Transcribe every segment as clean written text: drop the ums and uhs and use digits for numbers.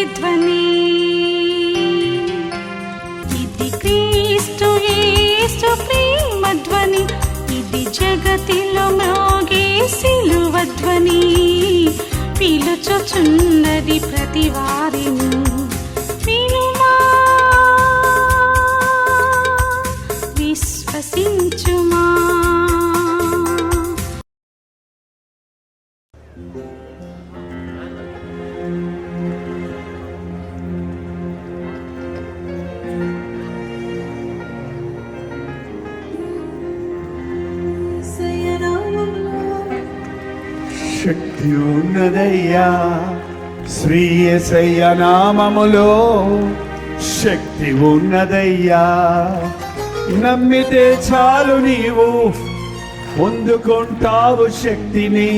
ప్రతిధ్వని. ఇది క్రీస్తు యేసు ప్రేమ ధ్వని, ఇది జగతిలో మ్రోగే సిలువ ధ్వని. పిలుచుచున్నది ప్రతి వారిని, వినుమా విశ్వసించుమా. శక్తి ఉన్నదయ్యా శ్రీ యేసయ్య నామములో, శక్తి ఉన్నదయ్యా. నమ్మితే చాలు నీవు పొందుకుంటావు శక్తిని,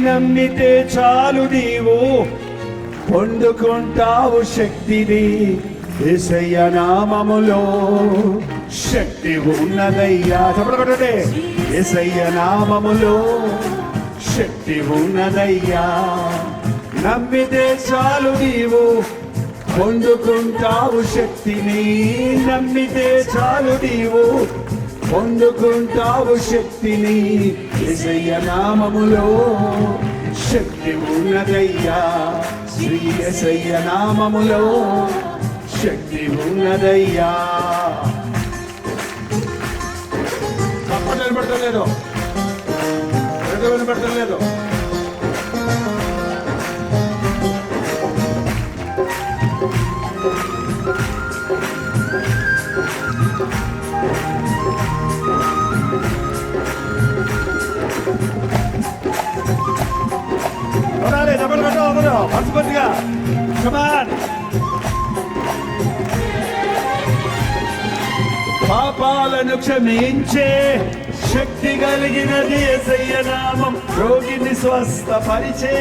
నమ్మితే చాలు నీవు పొందుకుంటావు శక్తిని. యేసయ్య నామములో శక్తి ఉన్నదయ్యా. చెప్పండి, యేసయ్య నామములో శక్తి ఉన్నదయ్యా. నమ్మితే చాలు నీవు పొందుకుంటావు శక్తిని, నమ్మితే చాలు నీవు పొందుకుంటావు శక్తిని. యేసయ్య నామములో శక్తి ఉన్నదయ్యా, శ్రీ యేసయ్య నామములో శక్తి ఉన్నదయ్యా. తప్పని నిలబడతలేదు, వినబడతలేదు. మనస్ఫూర్తిగా కమాన్. పాపాలను క్షమించే శక్తి కలిగినది యేసయ్య నామం, రోగిని స్వస్థపరిచే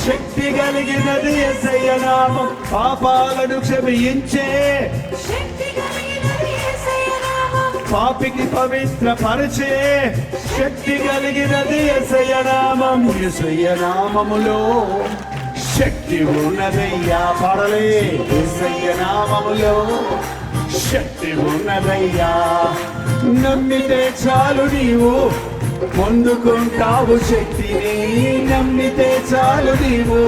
శక్తి కలిగినది యేసయ్య నామం. పాపాలను క్షమించే పాపికి పవిత్రపరిచే శక్తి కలిగినది యేసయ్య నామం. యేసయ్య నామములో శక్తి ఉన్నదయ్యా. పాడలే, యేసయ్య నామములో శక్తి ఉన్నదయ్యా. నమ్మితే చాలు నీవు పొందుకుంటావు శక్తిని, నమ్మితే చాలు నీవు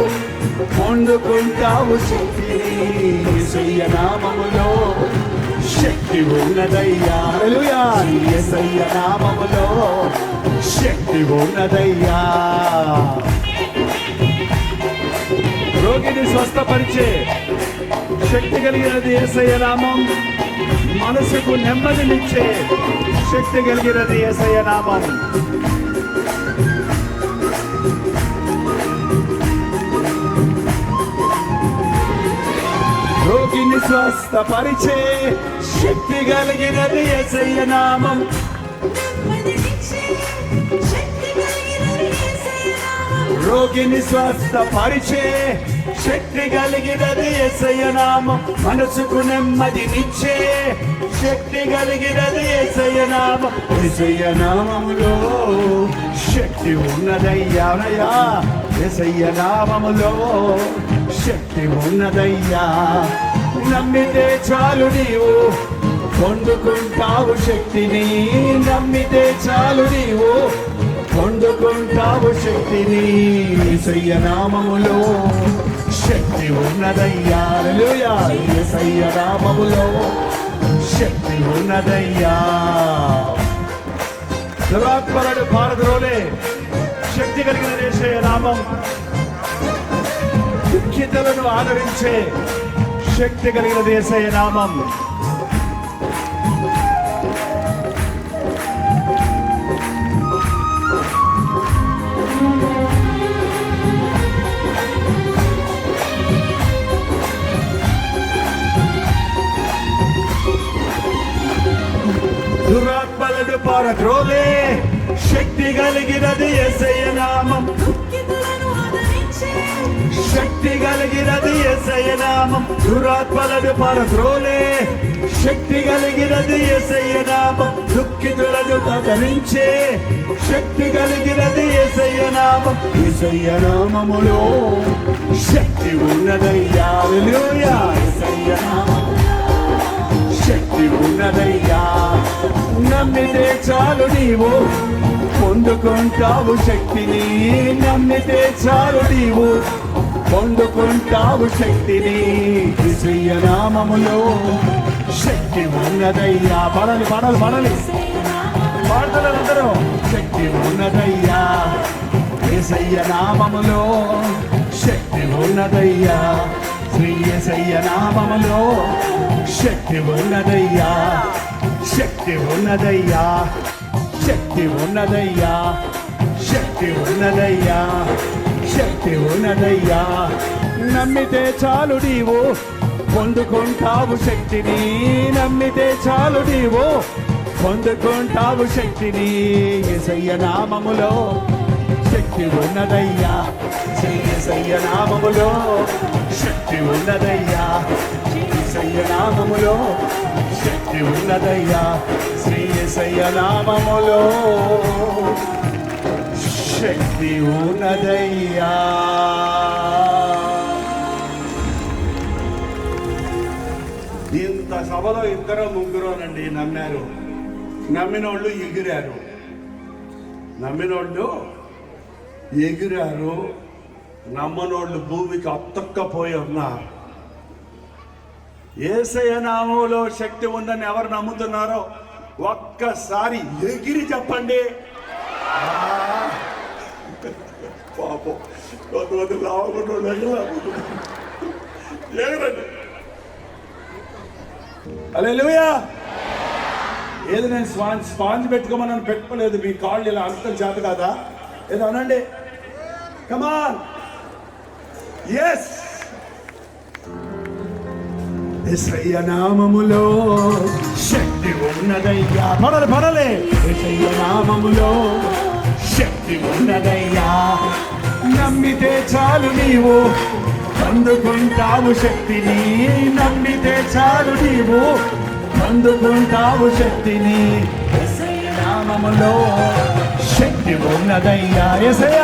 పొందుకుంటావు శక్తిని. యేసయ్య నామములో శక్తి ఉన్నదయ్యా. హల్లెలూయా. యేసయ్య నామములో శక్తి ఉన్నదయ్యా. రోగిని స్వస్థపరిచే శక్తి కలిగినది యేసయ్య నామం, మనసుకు నెమ్మదినిచ్చే శక్తి కలిగినది యేసయ్య నామం. రోగిని స్వస్థపరిచే శక్తి కలిగినది యేసయ్య నామం. రోగిని స్వస్థపరిచే శక్తి కలిగినది యేసయ్య నామం. మనసుకు నెమ్మదినిచ్చే శక్తి కలిగినది యేసయ్య నామం. యేసయ్య నామములో శక్తి ఉన్నదయ్యా. యేసయ్య నామములో శక్తి ఉన్నదయ్యా. నమ్మితే చాలు నీవు పొందుకుంటావు శక్తిని, నమ్మితే చాలు నీవు పొందుకుంటావు శక్తిని. యేసయ్య నామములో శక్తి ఉన్నదయ్యా. హల్లెలూయా. యేసయ్య నామములో శక్తి ఉన్నదయ్యా. దురాత్మలను పారద్రోలే శక్తి కలిగిన యేసయ్య నామం. దుఃఖితులను ఆదరించే శక్తి కలిగిన యేసయ్య నామం. దురాత్మలను పారద్రోలే శక్తి కలిగినది యేసయ్య నామం. శక్తి కలిగినది యేసయ్య నామం. దురాత్మలను పారద్రోలే శక్తి కలిగినది యేసయ్య నామం, దుఃఖితులను ఆదరించే శక్తి కలిగినది యేసయ్య నామం. యేసయ్య నామములో శక్తి ఉన్నదయ్యా. హల్లెలూయా. యేసయ్య నామం శక్తి ఉన్నదయ్యా. నమ్మితే చాలు నీవు పొందుకుంటావు శక్తిని. నమ్మితే చాలు నీవు పొందుకుంటావు శక్తిని. యేసయ్య నామములో శక్తి ఉన్నదయ్యా. పడాలి పడాలి పడాలి పాడతారు అందరూ. శక్తి ఉన్నదయ్యా. యేసయ్య నామములో శక్తి ఉన్నదయ్యా. శ్రీ యేసయ్య నామములో శక్తి ఉన్నదయ్యా. శక్తి ఉన్నదయ్యా. శక్తి ఉన్నదయ్యా. శక్తి ఉన్నదయ్యా. శక్తి ఉన్నదయ్యా. నమ్మితే చాలు నీవు పొందుకుంటావు శక్తిని. నమ్మితే చాలు నీవు పొందుకుంటావు శక్తిని. యేసయ్య నామములో శక్తి ఉన్నదయ్యా. శ్రీ యేసయ్య నామములో శక్తి ఉన్నదయ్యా. యేసయ్య నామములో శక్తి ఉన్నదయ్యా. శ్రీ యేసయ్య నామములో శక్తి ఉన్నదయ్యా. ఇంత సభలో ఇద్దరు ముగ్గురోనండి నమ్మారు. నమ్మినోళ్ళు ఎగిరారు. నమ్మినోళ్ళు ఎగిరారు. నమ్మనోళ్ళు భూమికి అత్తక్కపోయి ఉన్నారు. యేసయ్య నామములో శక్తి ఉందని ఎవరు నమ్ముతున్నారో ఒక్కసారి ఎగిరి చెప్పండి. పాపం కొంతమంది లావకుండా ఎగరండి. హల్లెలూయా. ఏది నేను స్పాంజ్ పెట్టుకోమని పెట్టుకోలేదు. మీ కాళ్ళు ఇలా అంతం చేత కాదా? ఏదో అనండి. కమాన్. ఎస్. యేసయ్య నామములో శక్తి ఉన్నదయ్యా. పడలే పడలే. యేసయ్య నామములో శక్తి ఉన్నదయ్యా. నమ్మితే చాలు నీవు పొందుకుంటావు శక్తిని. నమ్మితే చాలు నీవు పొందుకుంటావు శక్తిని. యేసయ్య నామములో శక్తి ఉన్నదయ్యా. యేసయ్య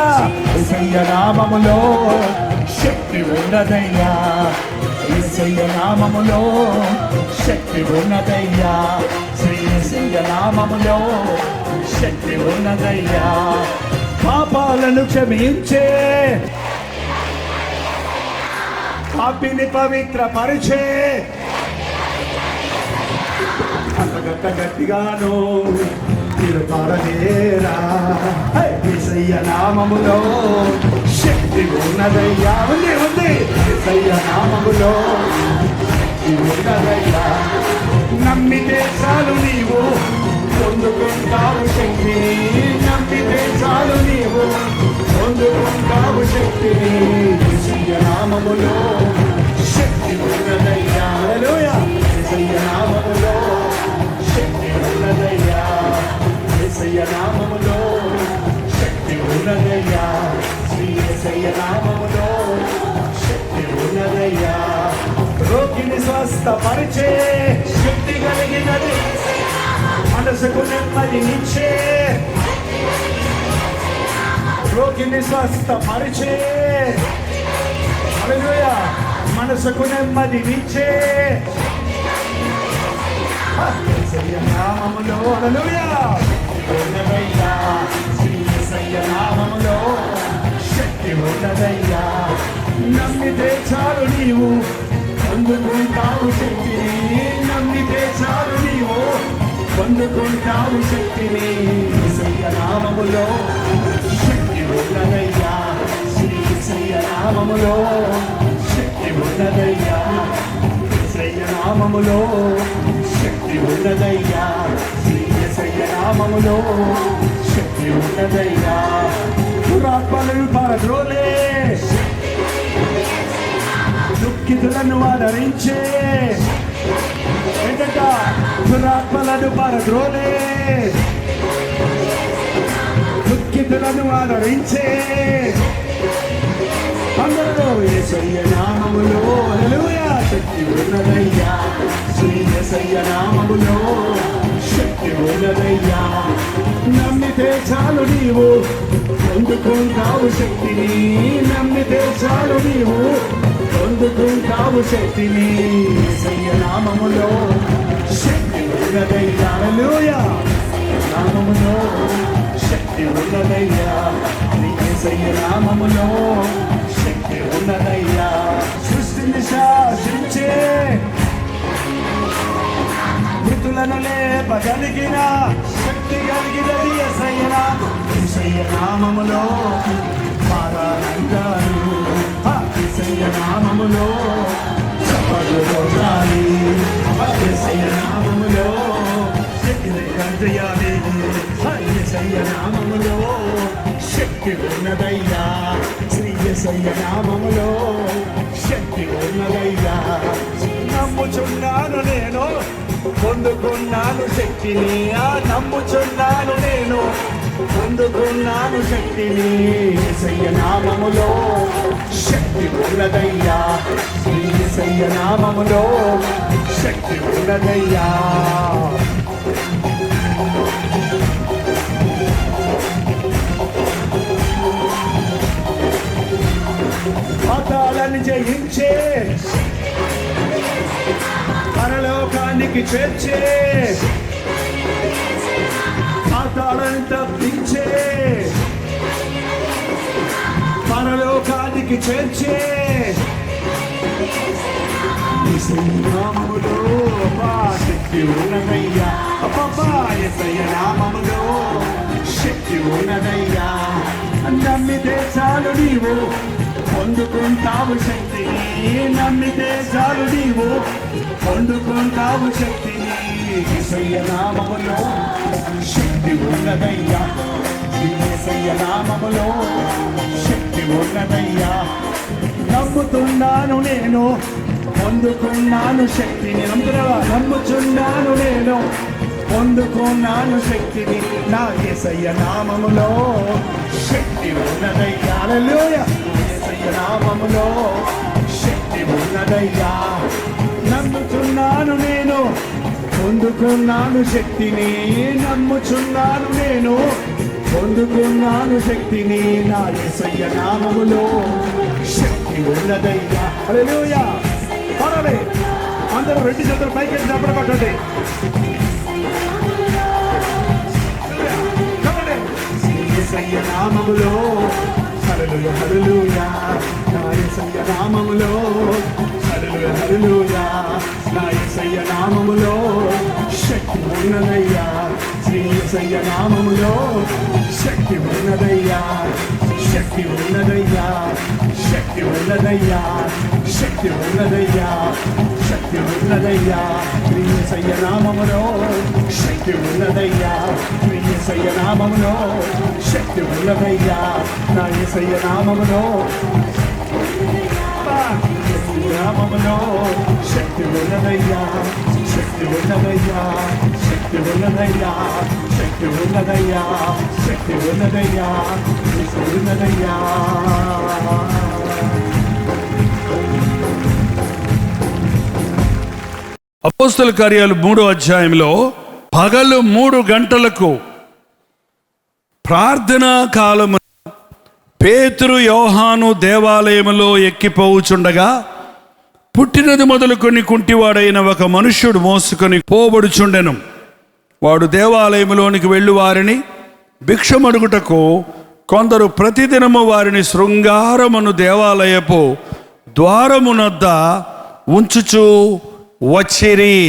యేసయ్య నామములో శక్తి ఉన్నదయ్యా. యేసయ్య నామములో శక్తి ఉన్నదయ్యా. శ్రీ యేసయ్య నామములో శక్తి ఉన్నదయ్యా. పాపాలను క్షమించే పాపిని పవిత్రపరిచే అంతగట్ట గట్టిగాను తిరుపారలేరా. యేసయ్య నామములో శక్తి ఉన్నదయ్యా. ఉంది ఉంది. యేసయ్య నామములో శక్తి ఉన్నదయ్యా. నమ్మితే చాలు నీవు పొందుకుంటావు శక్తిని. నమ్మితే చాలు నీవు పొందుకుంటావు శక్తిని. యేసయ్య నామములో శక్తి ఉన్నదయ్యా. హల్లెలూయా. యేసయ్య నామములో శక్తి ఉన్నదయ్యా. యేసయ్య నామములో శక్తి ఉన్నదయ్యా. శ్రీ యేసయ్య నామములో శక్తి ఉన్నదయ్యా. రోగిని స్వస్థపరిచే శక్తి కలిగినది. మనసుకు నెమ్మదినిచ్చే రోగిని స్వస్థపరిచే. హల్లెలూయా. మనసుకు నెమ్మదినిచ్చే యేసయ్య నామములో. హల్లెలూయా. ఉన్నదయ్యా. శ్రీ యేసయ్య నామములో శక్తి ఉన్నదయ్యా. నమ్మితే చాలు నీవు పొందుకుంటావు శక్తిని. నమ్మితే చాలు నీవు పొందుకుంటావు శక్తిని. యేసయ్య నామములో శక్తి ఉన్నదయ్యా. శ్రీ యేసయ్య నామములో శక్తి ఉన్నదయ్యా. యేసయ్య నామములో శక్తి ఉన్నదయ్యా. శ్రీ యేసయ్య నామములో శక్తి ఉన్నదయ్యా. దురాత్మలను పారద్రోలే దుఃఖితులను ఆదరించే ఏంటంట. దురాత్మలను పారద్రోలే దుఃఖితులను ఆదరించే అందరూ యేసయ్య నామములో. హల్లెలూయా. శక్తి ఉన్నదయ్యా శ్రీ యేసయ్య నామములో శక్తి ఉన్నదయ్యా నమ్మితే చాలు నీవు పొందుకుంటావు శక్తిని నమ్మితే చాలు నీవు పొందుకుంటావు శక్తిని యేసయ్య నామములో శక్తి ఉన్నదయ్యా హల్లెలూయా నామములో శక్తి ఉన్నదయ్యా యేసయ్య నామములో శక్తి ఉన్నదయ్యా సృష్టిని శాసించే మృతులను లేపగలిగిన శక్తి కలిగినది యేసయ్య నామములో మారాలంటారు యేసయ్య నామములో చప్పట్లు కొట్టాలి యేసయ్య నామములో చేయాలి యేసయ్య నామములో శక్తి ఉన్నదయ్యా శ్రీ యేసయ్య నామములో శక్తి ఉన్నదయ్యా నమ్ముచున్నాను నేను పొందుకున్నాను శక్తిని నమ్ముచున్నాను నేను పొందుకున్నాను శక్తిని యేసయ్య నామములో శక్తి ఉన్నదయ్యా శ్రీ యేసయ్య నామములో శక్తి ఉన్నదయ్యా పాతాళాన్ని జయించే పరలోకానికి చేర్చే పాతాళాన్ని తప్పించే పరలోకానికి చేర్చే నామములో శక్తి ఉన్నదయ్యా యేసయ్య నామములో శక్తి ఉన్నదయ్యా నమ్మితే చాలు నీవు పొందుకుంటావు శక్తిని నమ్మితే చాలు నీవు పొందుకుంటావు శక్తిని యేసయ్య నామములో శక్తి ఉన్నదయ్యా యేసయ్య నామములో శక్తి ఉన్నదయ్యా నమ్ముతున్నాను నేను పొందుకున్నాను శక్తిని నమ్ముచున్నాను నేను పొందుకున్నాను శక్తిని నా యేసయ్య నామములో శక్తి ఉన్నదయ్యా హల్లెలూయా యేసయ్య నామములో శక్తి ఉన్నదయ్యా నమ్ముచున్నాను నేను పొందుకున్నాను శక్తిని నమ్ముచున్నాను నేను పొందుకున్నాను శక్తిని నా యేసయ్య నామములో శక్తి ఉన్నదయ్యా హల్లెలూయా పరలే అందరూ రెండు చేతులు పైకి చప్పట్లు కొట్టండి యేసయ్య నామములో హల్లెలూయా హల్లెలూయా నా యేసయ్య నామములో హల్లెలూయా హల్లెలూయా నా యేసయ్య నామములో శక్తి ఉన్నదయ్యా శ్రీ యేసయ్య నామములో శక్తి ఉన్నదయ్యా శక్తి ఉన్నదయ్యా శక్తి ఉన్నదయ్యా శక్తి ఉన్నదయ్యా శక్తి ఉన్నదయ్యా శ్రీ యేసయ్య నామములో శక్తి ఉన్నదయ్యా శ్రీ యేసయ్య నామములో శక్తి ఉన్నదయ్యా నా యేసయ్య నామములో నామములో శక్తి ఉన్నదయ్యా శక్తి ఉన్నదయ్యా శక్తి ఉన్నదయ్యా శక్తి ఉన్నదయ్యా శక్తి ఉన్నదయ్యా శక్తి ఉన్నదయ్యా అపోస్తల కార్యాలు 3వ అధ్యాయంలో పగలు 3 గంటలకు ప్రార్థనా కాలము పేతురు యోహాను దేవాలయములో ఎక్కిపోవుచుండగా పుట్టినది మొదలుకొని కుంటివాడైన ఒక మనుష్యుడు మోసుకొని పోబడుచుండెను. వాడు దేవాలయములోనికి వెళ్ళి వారిని భిక్షమడుగుటకు కొందరు ప్రతిదినము వారిని శృంగారమును దేవాలయపు ద్వారమునొద్ద ఉంచుచూ వచ్చిరి.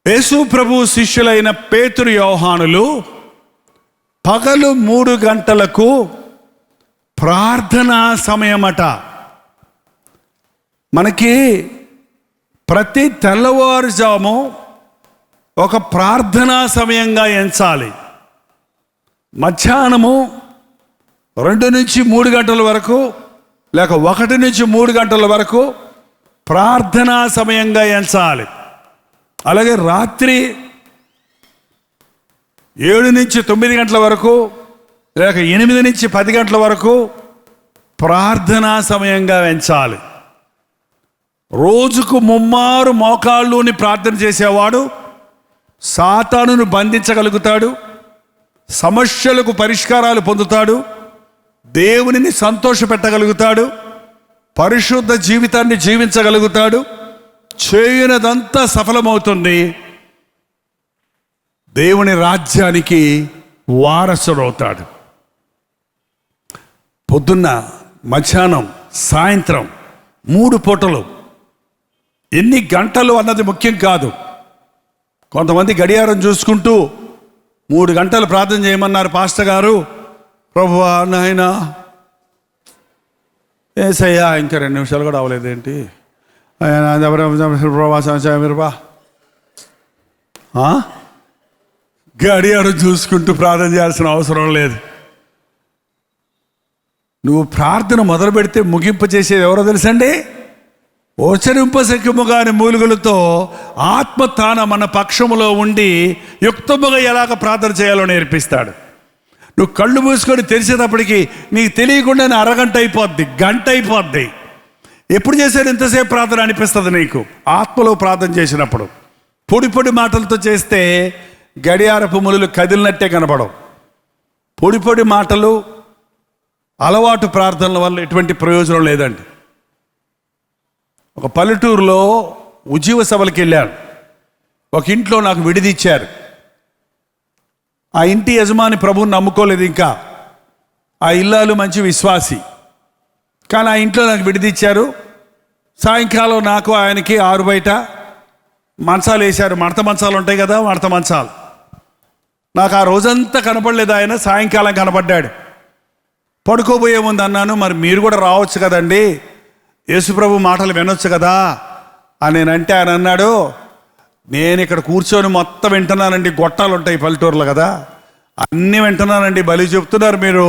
యేసు ప్రభు శిష్యులైన పేతురు యోహానులు పగలు 3 గంటలకు ప్రార్థనా సమయమట. మనకి ప్రతి తెల్లవారుజాము ఒక ప్రార్థనా సమయంగా ఎంచాలి. మధ్యాహ్నము 2 నుంచి 3 గంటల వరకు లేక 1 నుంచి 3 గంటల వరకు ప్రార్థనా సమయంగా ఎంచాలి. అలాగే రాత్రి 7 నుంచి 9 గంటల వరకు లేక 8 నుంచి 10 గంటల వరకు ప్రార్థనా సమయంగా ఎంచాలి. రోజుకు 3 మోకాళ్ళుని ప్రార్థన చేసేవాడు సాతానును బంధించగలుగుతాడు, సమస్యలకు పరిష్కారాలు పొందుతాడు, దేవునిని సంతోషపెట్టగలుగుతాడు, పరిశుద్ధ జీవితాన్ని జీవించగలుగుతాడు, చేయనదంతా సఫలమవుతుంది, దేవుని రాజ్యానికి వారసుడవుతాడు. పొద్దున్న, మధ్యాహ్నం, సాయంత్రం 3 పూటలు ఎన్ని గంటలు అన్నది ముఖ్యం కాదు. కొంతమంది గడియారం చూసుకుంటూ 3 గంటలు ప్రార్థన చేయమన్నారు పాస్టర్ గారు. ప్రభువా నాయనా ఏసయ్యా ఇంకా 2 నిమిషాలు కూడా అవ్వలేదేంటి, గడియారం చూసుకుంటూ ప్రార్థన చేయాల్సిన అవసరం లేదు. నువ్వు ప్రార్థన మొదలు పెడితే ముగింపు చేసేది ఎవరో తెలుసండి? ఓచరింపశక్యముగాని మూలుగులతో ఆత్మ తాన మన పక్షములో ఉండి యుక్తముగా ఎలాగ ప్రార్థన చేయాలో నేర్పిస్తాడు. నువ్వు కళ్ళు మూసుకొని తెరిచేటప్పటికి నీకు తెలియకుండానే అరగంట అయిపోద్ది, గంట అయిపోద్ది. ఎప్పుడు చేశాడు ఇంతసేపు ప్రార్థన అనిపిస్తుంది నీకు. ఆత్మలో ప్రార్థన చేసినప్పుడు పొడి పొడి మాటలతో చేస్తే గడియారపు ములులు కదిలినట్టే కనపడవు. పొడి పొడి మాటలు, అలవాటు ప్రార్థనల వల్ల ఎటువంటి ప్రయోజనం లేదండి. ఒక పల్లెటూరులో ఉజ్జీవ సభలకు వెళ్ళాను. ఒక ఇంట్లో నాకు విడిదిచ్చారు. ఆ ఇంటి యజమాని ప్రభువుని నమ్ముకోలేదు ఇంకా. ఆ ఇల్లాలు మంచి విశ్వాసి, కానీ ఆ ఇంట్లో నాకు విడిదిచ్చారు. సాయంకాలం నాకు ఆయనకి 6 బయట మంచాలు వేశారు. మడత మంచాలు ఉంటాయి కదా, మడత మంచాలు. నాకు ఆ రోజంతా కనపడలేదు ఆయన, సాయంకాలం కనపడ్డాడు. పడుకోబోయే ముందు అన్నాను, మరి మీరు కూడా రావచ్చు కదండి, యేసుప్రభు మాటలు వినొచ్చు కదా అని నేనంటే ఆయన అన్నాడు, నేను ఇక్కడ కూర్చొని మొత్తం వింటున్నానండి. గొట్టాలు ఉంటాయి పల్లెటూరులో కదా, అన్నీ వింటున్నానండి. బలి చెప్తున్నారు మీరు.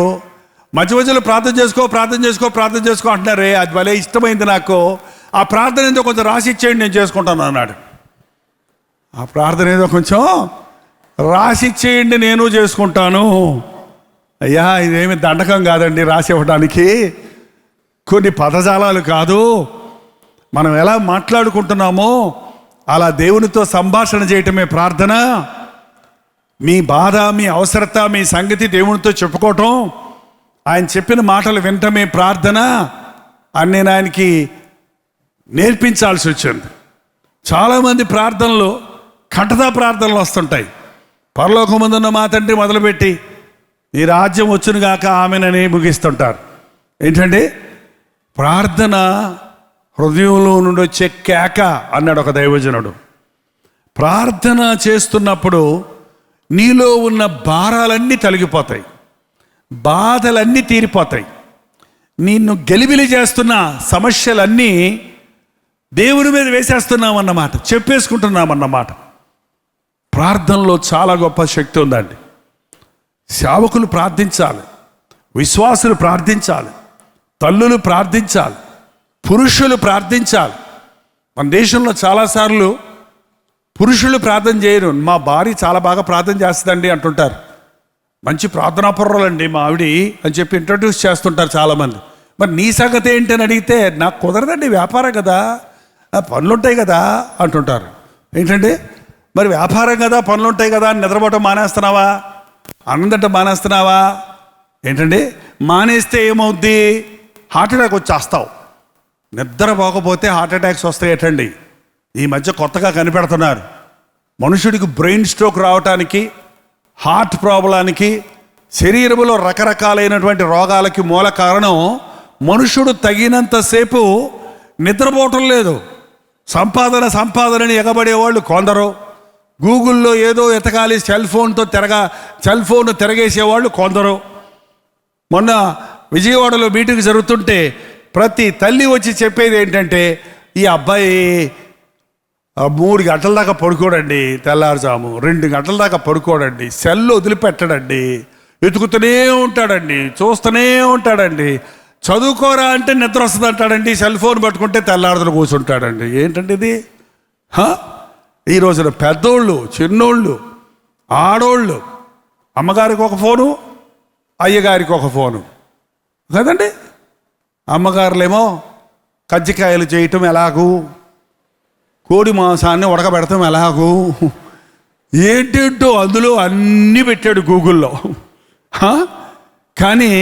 మధ్య మధ్యలో ప్రార్థన చేసుకో ప్రార్థన చేసుకో ప్రార్థన చేసుకో అంటున్నారే, అది భలే ఇష్టమైంది నాకు. ఆ ప్రార్థన ఏదో కొంచెం రాసి ఇచ్చేయండి, నేను చేసుకుంటాను అన్నాడు. ఆ ప్రార్థన ఏదో కొంచెం రాసి ఇచ్చేయండి, నేను చేసుకుంటాను. అయ్యా ఇదేమి దండకం కాదండి రాసి ఇవ్వడానికి, కొన్ని పదజాలాలు కాదు. మనం ఎలా మాట్లాడుకుంటున్నామో అలా దేవునితో సంభాషణ చేయటమే ప్రార్థన. మీ బాధ, మీ అవసరత, మీ సంగతి దేవునితో చెప్పుకోవటం, ఆయన చెప్పిన మాటలు వినటమే ప్రార్థన అని నేను ఆయనకి నేర్పించాల్సి వచ్చింది. చాలామంది ప్రార్థనలు కంటదా ప్రార్థనలు వస్తుంటాయి. పరలోకమందున్న మా తండ్రి మొదలుపెట్టి నీ రాజ్యం వచ్చును గాక ఆమెనని ముగిస్తుంటారు. ఏంటంటే ప్రార్థన హృదయంలో నుండి వచ్చే కేక అన్నాడు ఒక దైవజనుడు. ప్రార్థన చేస్తున్నప్పుడు నీలో ఉన్న భారాలన్నీ తొలగిపోతాయి, బాధలన్నీ తీరిపోతాయి. నిన్ను గలిబిలి చేస్తున్న సమస్యలన్నీ దేవుని మీద వేసేస్తున్నామన్నమాట, చెప్పేసుకుంటున్నామన్నమాట. ప్రార్థనలో చాలా గొప్ప శక్తి ఉందండి. సేవకులు ప్రార్థించాలి, విశ్వాసులు ప్రార్థించాలి, తల్లులు ప్రార్థించాలి, పురుషులు ప్రార్థించాలి. మన దేశంలో చాలాసార్లు పురుషులు ప్రార్థన చేయరు. మా భార్య చాలా బాగా ప్రార్థన చేస్తుందండి అంటుంటారు. మంచి ప్రార్థనాపరులండి మా ఆవిడ అని చెప్పి ఇంట్రడ్యూస్ చేస్తుంటారు చాలామంది. మరి నీ సంగతి ఏంటని అడిగితే నాకు కుదరదండి, వ్యాపారం కదా, పనులుంటాయి కదా అంటుంటారు. ఏంటంటే మరి వ్యాపారం కదా, పనులుంటాయి కదా అని నిద్రపోవటం మానేస్తున్నావా, అన్నందంటే మానేస్తున్నావా? ఏంటండి మానేస్తే ఏమవుద్ది? హార్ట్ అటాక్ వచ్చేస్తావు. నిద్ర పోకపోతే హార్ట్ అటాక్స్ వస్తాయటండి. ఈ మధ్య కొత్తగా కనిపెడుతున్నారు. మనుషుడికి బ్రెయిన్ స్ట్రోక్ రావటానికి, హార్ట్ ప్రాబ్లానికి, శరీరంలో రకరకాలైనటువంటి రోగాలకి మూల కారణం మనుషుడు తగినంతసేపు నిద్రపోవటం లేదు. సంపాదనని ఎగబడేవాళ్ళు కొందరు, గూగుల్లో ఏదో ఎతకాలి సెల్ ఫోన్ తిరగేసేవాళ్ళు కొందరు. మొన్న విజయవాడలో మీటింగ్ జరుగుతుంటే ప్రతి తల్లి వచ్చి చెప్పేది ఏంటంటే, ఈ అబ్బాయి 3 గంటల దాకా పడుకోడండి, తెల్లారుజాము 2 గంటల దాకా పడుకోడండి, సెల్ వదిలిపెట్టడండి, వెతుకుతూనే ఉంటాడండి, చూస్తూనే ఉంటాడండి, చదువుకోరా అంటే నిద్ర వస్తుంది అంటాడండి, సెల్ ఫోన్ పట్టుకుంటే తెల్లారుదలు కూర్చుంటాడండి. ఏంటండి ఇది? ఈ రోజున పెద్దోళ్ళు, చిన్నోళ్ళు, ఆడోళ్ళు, అమ్మగారికి ఒక ఫోను, అయ్యగారికి ఒక ఫోను కదండి. అమ్మగారులేమో కజ్జికాయలు చేయటం ఎలాగూ, కోడి మాంసాన్ని ఉడకబెడతాం ఎలాగూ, ఏంటేంటో అందులో అన్నీ పెట్టాడు గూగుల్లో. కానీ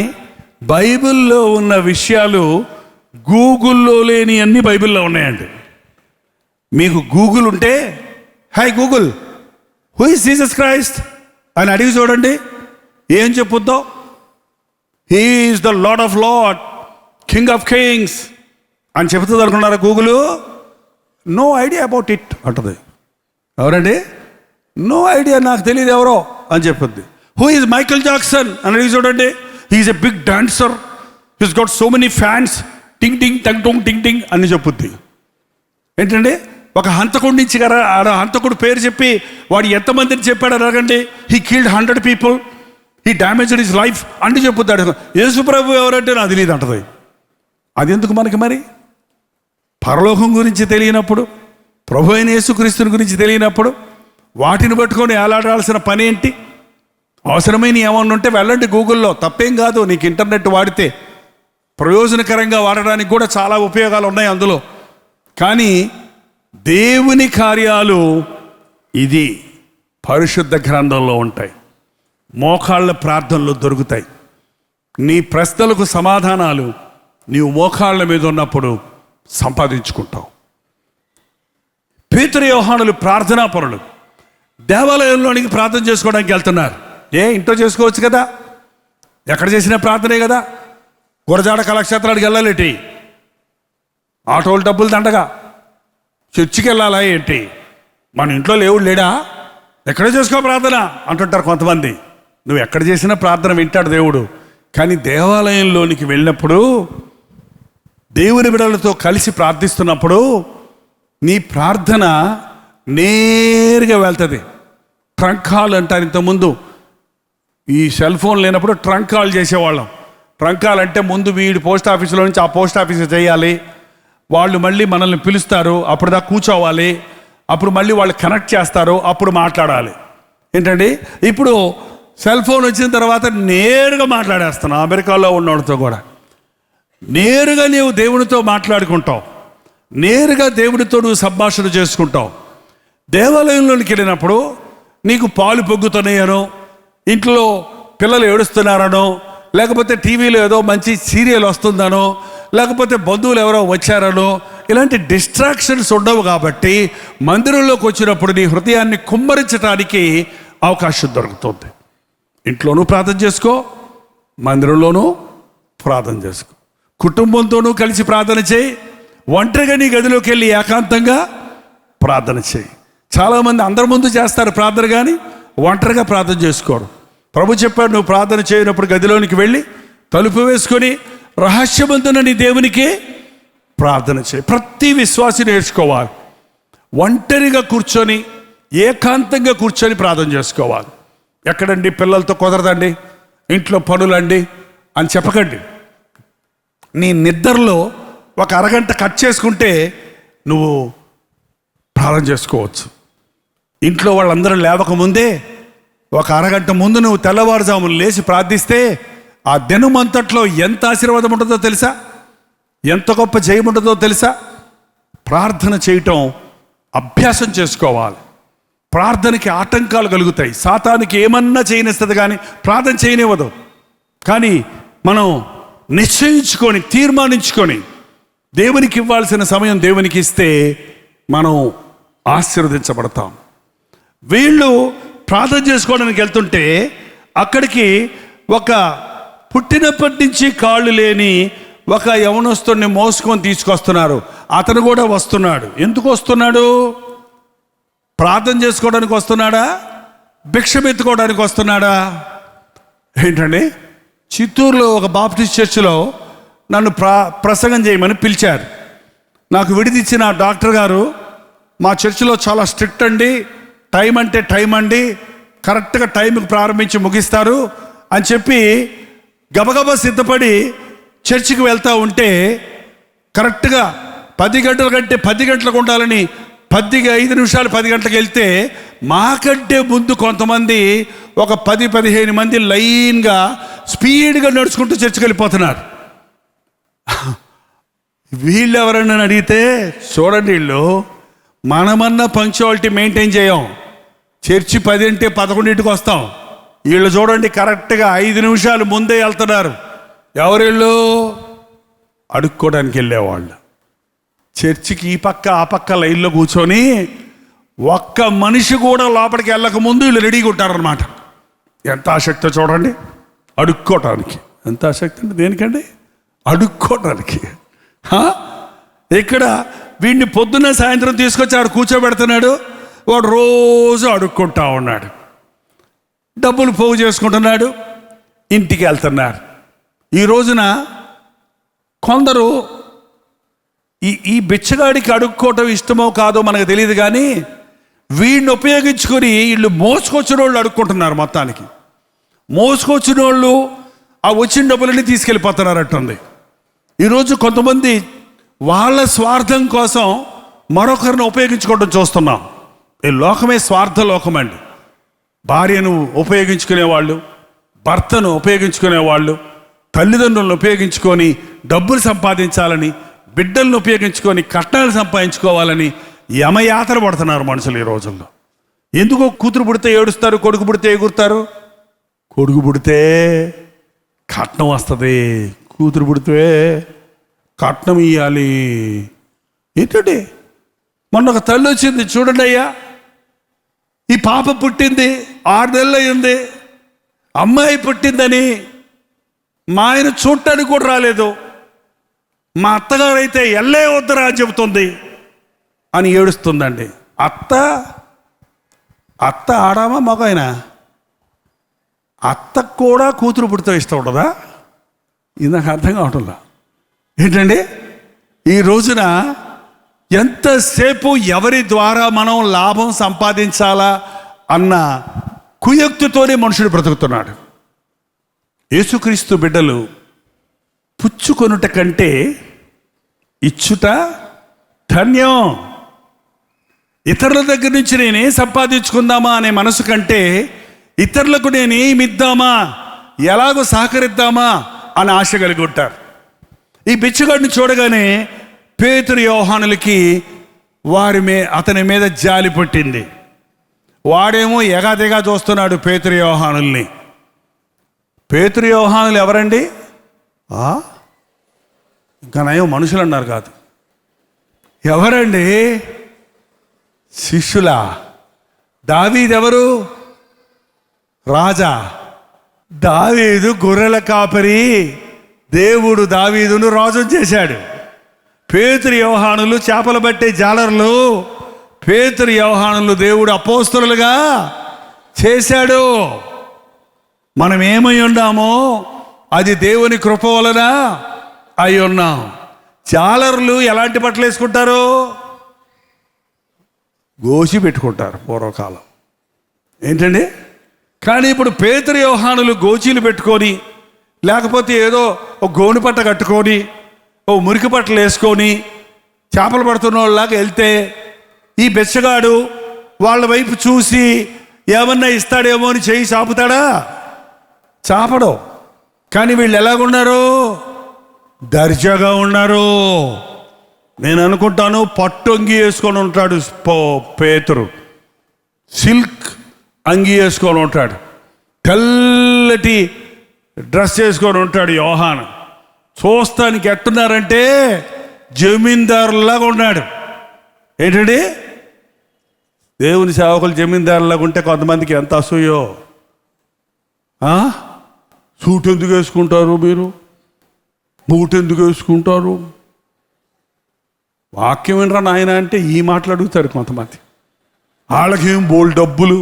బైబిల్లో ఉన్న విషయాలు గూగుల్లో లేని అన్ని బైబిల్లో ఉన్నాయండి. మీకు గూగుల్ ఉంటే, hi Google, who is Jesus Christ అని అడిగి చూడండి, ఏం చెప్పుద్దో? He is the lord of lord, king of kings అని చెబుతుంది అనుకున్నారా Google? No idea about it అంటది. ఎవరండి? నో ఐడియా, నాకు తెలియదు ఎవరో అని చెప్పుద్ది. హూ ఈజ్ మైకేల్ జాక్సన్ అని అడిగి చూడండి, he is a big dancer, he's got so many fans, టింగ్ టింగ్ టంగ్ టొంగ్ టింగ్ టింగ్ అని చెప్పుద్ది. ఏంటండి? ఒక హంతకుడి నుంచి కదా, హంతకుడు పేరు చెప్పి వాడు ఎంతమందిని చెప్పాడు అడగండి. He killed 100 people, he damaged his life అంటే చెప్పుతాడు. యేసు ప్రభు ఎవరంటే నాకు తెలియదు అంటది. అది ఎందుకు మనకి మరి? పరలోకం గురించి తెలియనప్పుడు, ప్రభు అయిన యేసుక్రీస్తుని గురించి తెలియనప్పుడు వాటిని పట్టుకొని ఏలాడాల్సిన పని ఏంటి? అవసరమైన ఏమన్నా ఉంటే వెళ్ళండి గూగుల్లో, తప్పేం కాదు. నీకు ఇంటర్నెట్ వాడితే ప్రయోజనకరంగా వాడడానికి కూడా చాలా ఉపయోగాలు ఉన్నాయి అందులో. కానీ దేవుని కార్యాలు ఇది పరిశుద్ధ గ్రంథంలో ఉంటాయి. మోకాళ్ళ ప్రార్థనలు దొరుకుతాయి. నీ ప్రశ్నలకు సమాధానాలు నీవు మోకాళ్ళ మీద ఉన్నప్పుడు సంపాదించుకుంటావు. పేతురు యోహానులు ప్రార్థనా పరులు. దేవాలయంలోనికి ప్రార్థన చేసుకోవడానికి వెళ్తున్నారు. ఇంట్లో చేసుకోవచ్చు కదా, ఎక్కడ చేసిన ప్రార్థనే కదా. గురజాడ కళాక్షేత్రానికి వెళ్ళాలేటి? ఆటోలు డబ్బులు దండగా, చర్చికి వెళ్ళాలా ఏంటి? మన ఇంట్లో దేవుడు లేడా? ఎక్కడ చేసుకో ప్రార్థన అంటుంటారు కొంతమంది. నువ్వు ఎక్కడ చేసినా ప్రార్థన వింటాడు దేవుడు. కానీ దేవాలయంలోనికి వెళ్ళినప్పుడు, దేవుని బిడ్డలతో కలిసి ప్రార్థిస్తున్నప్పుడు నీ ప్రార్థన నేరుగా వెళ్తుంది. ట్రంక్ కాల్ అంటారు. ఇంతకుముందు ఈ సెల్ ఫోన్ లేనప్పుడు ట్రంక్ కాల్ చేసేవాళ్ళం. ట్రంక్ కాల్ అంటే ముందు వీడి పోస్ట్ ఆఫీసులో నుంచి ఆ పోస్ట్ ఆఫీస్కి చేయాలి, వాళ్ళు మళ్ళీ మనల్ని పిలుస్తారు, అప్పుడు దాకా కూర్చోవాలి, అప్పుడు మళ్ళీ వాళ్ళు కనెక్ట్ చేస్తారు, అప్పుడు మాట్లాడాలి. ఏంటండి? ఇప్పుడు సెల్ ఫోన్ వచ్చిన తర్వాత నేరుగా మాట్లాడేస్తున్నావు. అమెరికాలో ఉన్నవాడితో కూడా నేరుగా నీవు దేవునితో మాట్లాడుకుంటావు, నేరుగా దేవుడితో నువ్వు సంభాషణ చేసుకుంటావు. దేవాలయంలోనికి వెళ్ళినప్పుడు నీకు పాలు పొంగుతున్నాయనో, ఇంట్లో పిల్లలు ఏడుస్తున్నారనో, లేకపోతే టీవీలో ఏదో మంచి సీరియల్ వస్తుందనో, లేకపోతే బంధువులు ఎవరో వచ్చారనో, ఇలాంటి డిస్ట్రాక్షన్స్ ఉండవు. కాబట్టి మందిరంలోకి వచ్చినప్పుడు నీ హృదయాన్ని కుమ్మరించడానికి అవకాశం దొరుకుతుంది. ఇంట్లోనూ ప్రార్థన చేసుకో, మందిరంలోనూ ప్రార్థన చేసుకో, కుటుంబంతోనూ కలిసి ప్రార్థన చేయి, ఒంటరిగా నీ గదిలోకి వెళ్ళి ఏకాంతంగా ప్రార్థన చేయి. చాలామంది అందరి ముందు చేస్తారు ప్రార్థన, కానీ ఒంటరిగా ప్రార్థన చేసుకోరు. ప్రభు చెప్పాడు, నువ్వు ప్రార్థన చేయనప్పుడు గదిలోనికి వెళ్ళి తలుపు వేసుకొని రహస్యమందున నీ దేవునికి ప్రార్థన చేయి. ప్రతి విశ్వాసి నేర్చుకోవాలి. ఒంటరిగా కూర్చొని ఏకాంతంగా కూర్చొని ప్రార్థన చేసుకోవాలి. ఎక్కడండి పిల్లలతో కుదరదండి, ఇంట్లో పనులండి అని చెప్పకండి. నీ నిద్రలో ఒక అరగంట కట్ చేసుకుంటే నువ్వు ప్రార్థన చేసుకోవచ్చు. ఇంట్లో వాళ్ళందరూ లేవకముందే ఒక అరగంట ముందు నువ్వు తెల్లవారుజాములు లేచి ప్రార్థిస్తే ఆ దినమంతట్లో ఎంత ఆశీర్వాదం ఉంటుందో తెలుసా? ఎంత గొప్ప జయం ఉంటుందో తెలుసా? ప్రార్థన చేయటం అభ్యాసం చేసుకోవాలి. ప్రార్థనకి ఆటంకాలు కలుగుతాయి. సాతానికి ఏమన్నా చేయనిస్తుంది, కానీ ప్రార్థన చేయనివ్వదు. కానీ మనం నిశ్చయించుకొని, తీర్మానించుకొని దేవునికి ఇవ్వాల్సిన సమయం దేవునికి ఇస్తే మనం ఆశీర్వదించబడతాం. వీళ్ళు ప్రార్థన చేసుకోవడానికి వెళ్తుంటే అక్కడికి ఒక పుట్టినప్పటి నుంచి కాళ్ళు లేని ఒక యవనస్తుని మోసుకొని తీసుకొస్తున్నారు. అతను కూడా వస్తున్నాడు. ఎందుకు వస్తున్నాడు? ప్రార్థన చేసుకోవడానికి వస్తున్నాడా? భిక్షమెత్తుకోవడానికి వస్తున్నాడా? ఏంటండి? చిత్తూరులో ఒక బాప్టిస్ట్ చర్చిలో నన్ను ప్రసంగం చేయమని పిలిచారు. నాకు విడిదిచ్చిన డాక్టర్ గారు, మా చర్చిలో చాలా స్ట్రిక్ట్ అండి, టైం అంటే టైం అండి, కరెక్ట్గా టైంకి ప్రారంభించి ముగిస్తారు అని చెప్పి గబగబా సిద్ధపడి చర్చికి వెళ్తూ ఉంటే కరెక్ట్గా 10 గంటల కంటే 10 గంటలకు ఉండాలని 5 నిమిషాలు 10 గంటలకు వెళ్తే మాకంటే ముందు కొంతమంది ఒక 10-15 మంది లైన్గా స్పీడ్గా నడుచుకుంటూ చర్చికి వెళ్ళిపోతున్నారు. వీళ్ళు ఎవరన్నా అడిగితే చూడండి, వీళ్ళు మనమన్నా పంక్చువాలిటీ మెయింటైన్ చేయం. చర్చి 10 అంటే 11ంటికి వస్తాం. వీళ్ళు చూడండి కరెక్ట్గా 5 నిమిషాలు ముందే వెళ్తున్నారు. ఎవరిళ్ళు? అడుక్కోవడానికి వెళ్ళేవాళ్ళు. చర్చికి ఈ పక్క ఆ పక్క లైన్లో కూర్చొని ఒక్క మనిషి కూడా లోపలికి వెళ్ళక ముందు వీళ్ళు రెడీగా ఉంటారనమాట. ఎంత ఆసక్తి చూడండి, అడుక్కోవటానికి. ఎంత ఆసక్తి అండి దేనికండి? అడుక్కోవటానికి. ఇక్కడ వీడిని పొద్దున్న సాయంత్రం తీసుకొచ్చి ఆడు కూర్చోబెడుతున్నాడు. వాడు రోజు అడుక్కుంటా ఉన్నాడు, డబ్బులు పోగు చేసుకుంటున్నాడు, ఇంటికి వెళ్తున్నారు. ఈ రోజున కొందరు ఈ బిచ్చగాడికి అడుక్కోవటం ఇష్టమో కాదో మనకు తెలియదు, కానీ వీడిని ఉపయోగించుకొని వీళ్ళు మోసుకొచ్చిన వాళ్ళు అడుక్కుంటున్నారు. మొత్తానికి మోసుకొచ్చిన వాళ్ళు ఆ వచ్చిన డబ్బులన్నీ తీసుకెళ్ళిపోతున్నారట్టుంది. ఈరోజు కొంతమంది వాళ్ళ స్వార్థం కోసం మరొకరిని ఉపయోగించుకోవడం చూస్తున్నాం. ఈ లోకమే స్వార్థ లోకం అండి. భార్యను ఉపయోగించుకునేవాళ్ళు, భర్తను ఉపయోగించుకునేవాళ్ళు, తల్లిదండ్రులను ఉపయోగించుకొని డబ్బులు సంపాదించాలని, బిడ్డలను ఉపయోగించుకొని కట్నాలు సంపాదించుకోవాలని యమయాత్ర పడుతున్నారు మనుషులు ఈ రోజుల్లో. ఎందుకో కూతురు పుడితే ఏడుస్తారు, కొడుకు పుడితే ఎగురుతారు. కొడుకు పుడితే కట్నం వస్తుంది, కూతురు పుడితే కట్నం ఇవ్వాలి. ఏంటండి, మొన్న ఒక తల్లి వచ్చింది, చూడండి అయ్యా, ఈ పాప పుట్టింది, 6 నెలలు అయింది, అమ్మాయి పుట్టిందని మా ఆయన చూడటానికి కూడా రాలేదు, మా అత్తగారు అయితే ఎల్లే వద్దరా అని చెబుతుంది అని ఏడుస్తుందండి. అత్త ఆడామా మగైనా? అత్తకు కూడా కూతురు పుడితే ఇష్టం ఉండదా? ఇది నాకు అర్థం కావట్లా. ఏంటండి, ఈ రోజున ఎంతసేపు ఎవరి ద్వారా మనం లాభం సంపాదించాలా అన్న కుయుక్తితోనే మనుషుడు బ్రతుకుతున్నాడు. యేసుక్రీస్తు బిడ్డలు పుచ్చుకొనుట కంటే ఇచ్చుట ధన్యం. ఇతరుల దగ్గర నుంచి నేనే సంపాదించుకుందామా అనే మనసు కంటే ఇతరులకు నేనేమిద్దామా, ఎలాగో సహకరిద్దామా అని ఆశ కలిగి ఉంటారు. ఈ బిచ్చగాడిని చూడగానే పేతురు యోహానులకి అతని మీద జాలి పుట్టింది. వాడేమో ఎగాదిగా చూస్తున్నాడు పేతురు యోహానుల్ని. పేతురు యోహానులు ఎవరండి? ఇంకా నయం మనుషులు అన్నారు కాదు. ఎవరండి? శిష్యులా? దావీదు ఎవరు? రాజా. దావీదు గొర్రెల కాపరి. దేవుడు దావీదును రాజును చేశాడు. పేతురు యోహానులు చేపలు పట్టే జాలర్లు. పేతురు యోహానులు దేవుడు అపోస్తలులుగా చేశాడు. మనం ఏమై ఉన్నామో అది దేవుని కృప వలన అయి ఉన్నాం. జాలర్లు ఎలాంటి బట్టలు వేసుకుంటారు? గోసి పెట్టుకుంటారు పూర్వకాలం. ఏంటండి, కానీ ఇప్పుడు పేతురు యోహానులు గోచీలు పెట్టుకొని, లేకపోతే ఏదో ఒక గోను పట్ట కట్టుకొని, ఓ మురికి బట్టలు వేసుకొని చేపలు పడుతున్న వాళ్ళలాగా వెళ్తే ఈ బెచ్చగాడు వాళ్ళ వైపు చూసి ఏమన్నా ఇస్తాడేమో అని చేయి చాపుతాడా? చాపడు. కానీ వీళ్ళు ఎలాగున్నారు? దర్జాగా ఉన్నారు. నేను అనుకుంటాను పట్టు అంగి వేసుకొని ఉంటాడు పేతురు, సిల్క్ అంగి వేసుకొని ఉంటాడు, తెల్లటి డ్రెస్ వేసుకొని ఉంటాడు యోహాను. చూస్తానికి ఎట్టున్నారంటే జమీందారులాగా ఉన్నాడు. ఏంటండి, దేవుని సేవకులు జమీందారులాగా ఉంటే కొంతమందికి ఎంత అసూయో. సూట్ ఎందుకు వేసుకుంటారు మీరు? బూట్ ఎందుకు వేసుకుంటారు? వాక్యం వినరా నాయన అంటే ఈ మాటలు అడుగుతారు కొంతమంది. వాళ్ళకేం బోల్డ్ డబ్బులు,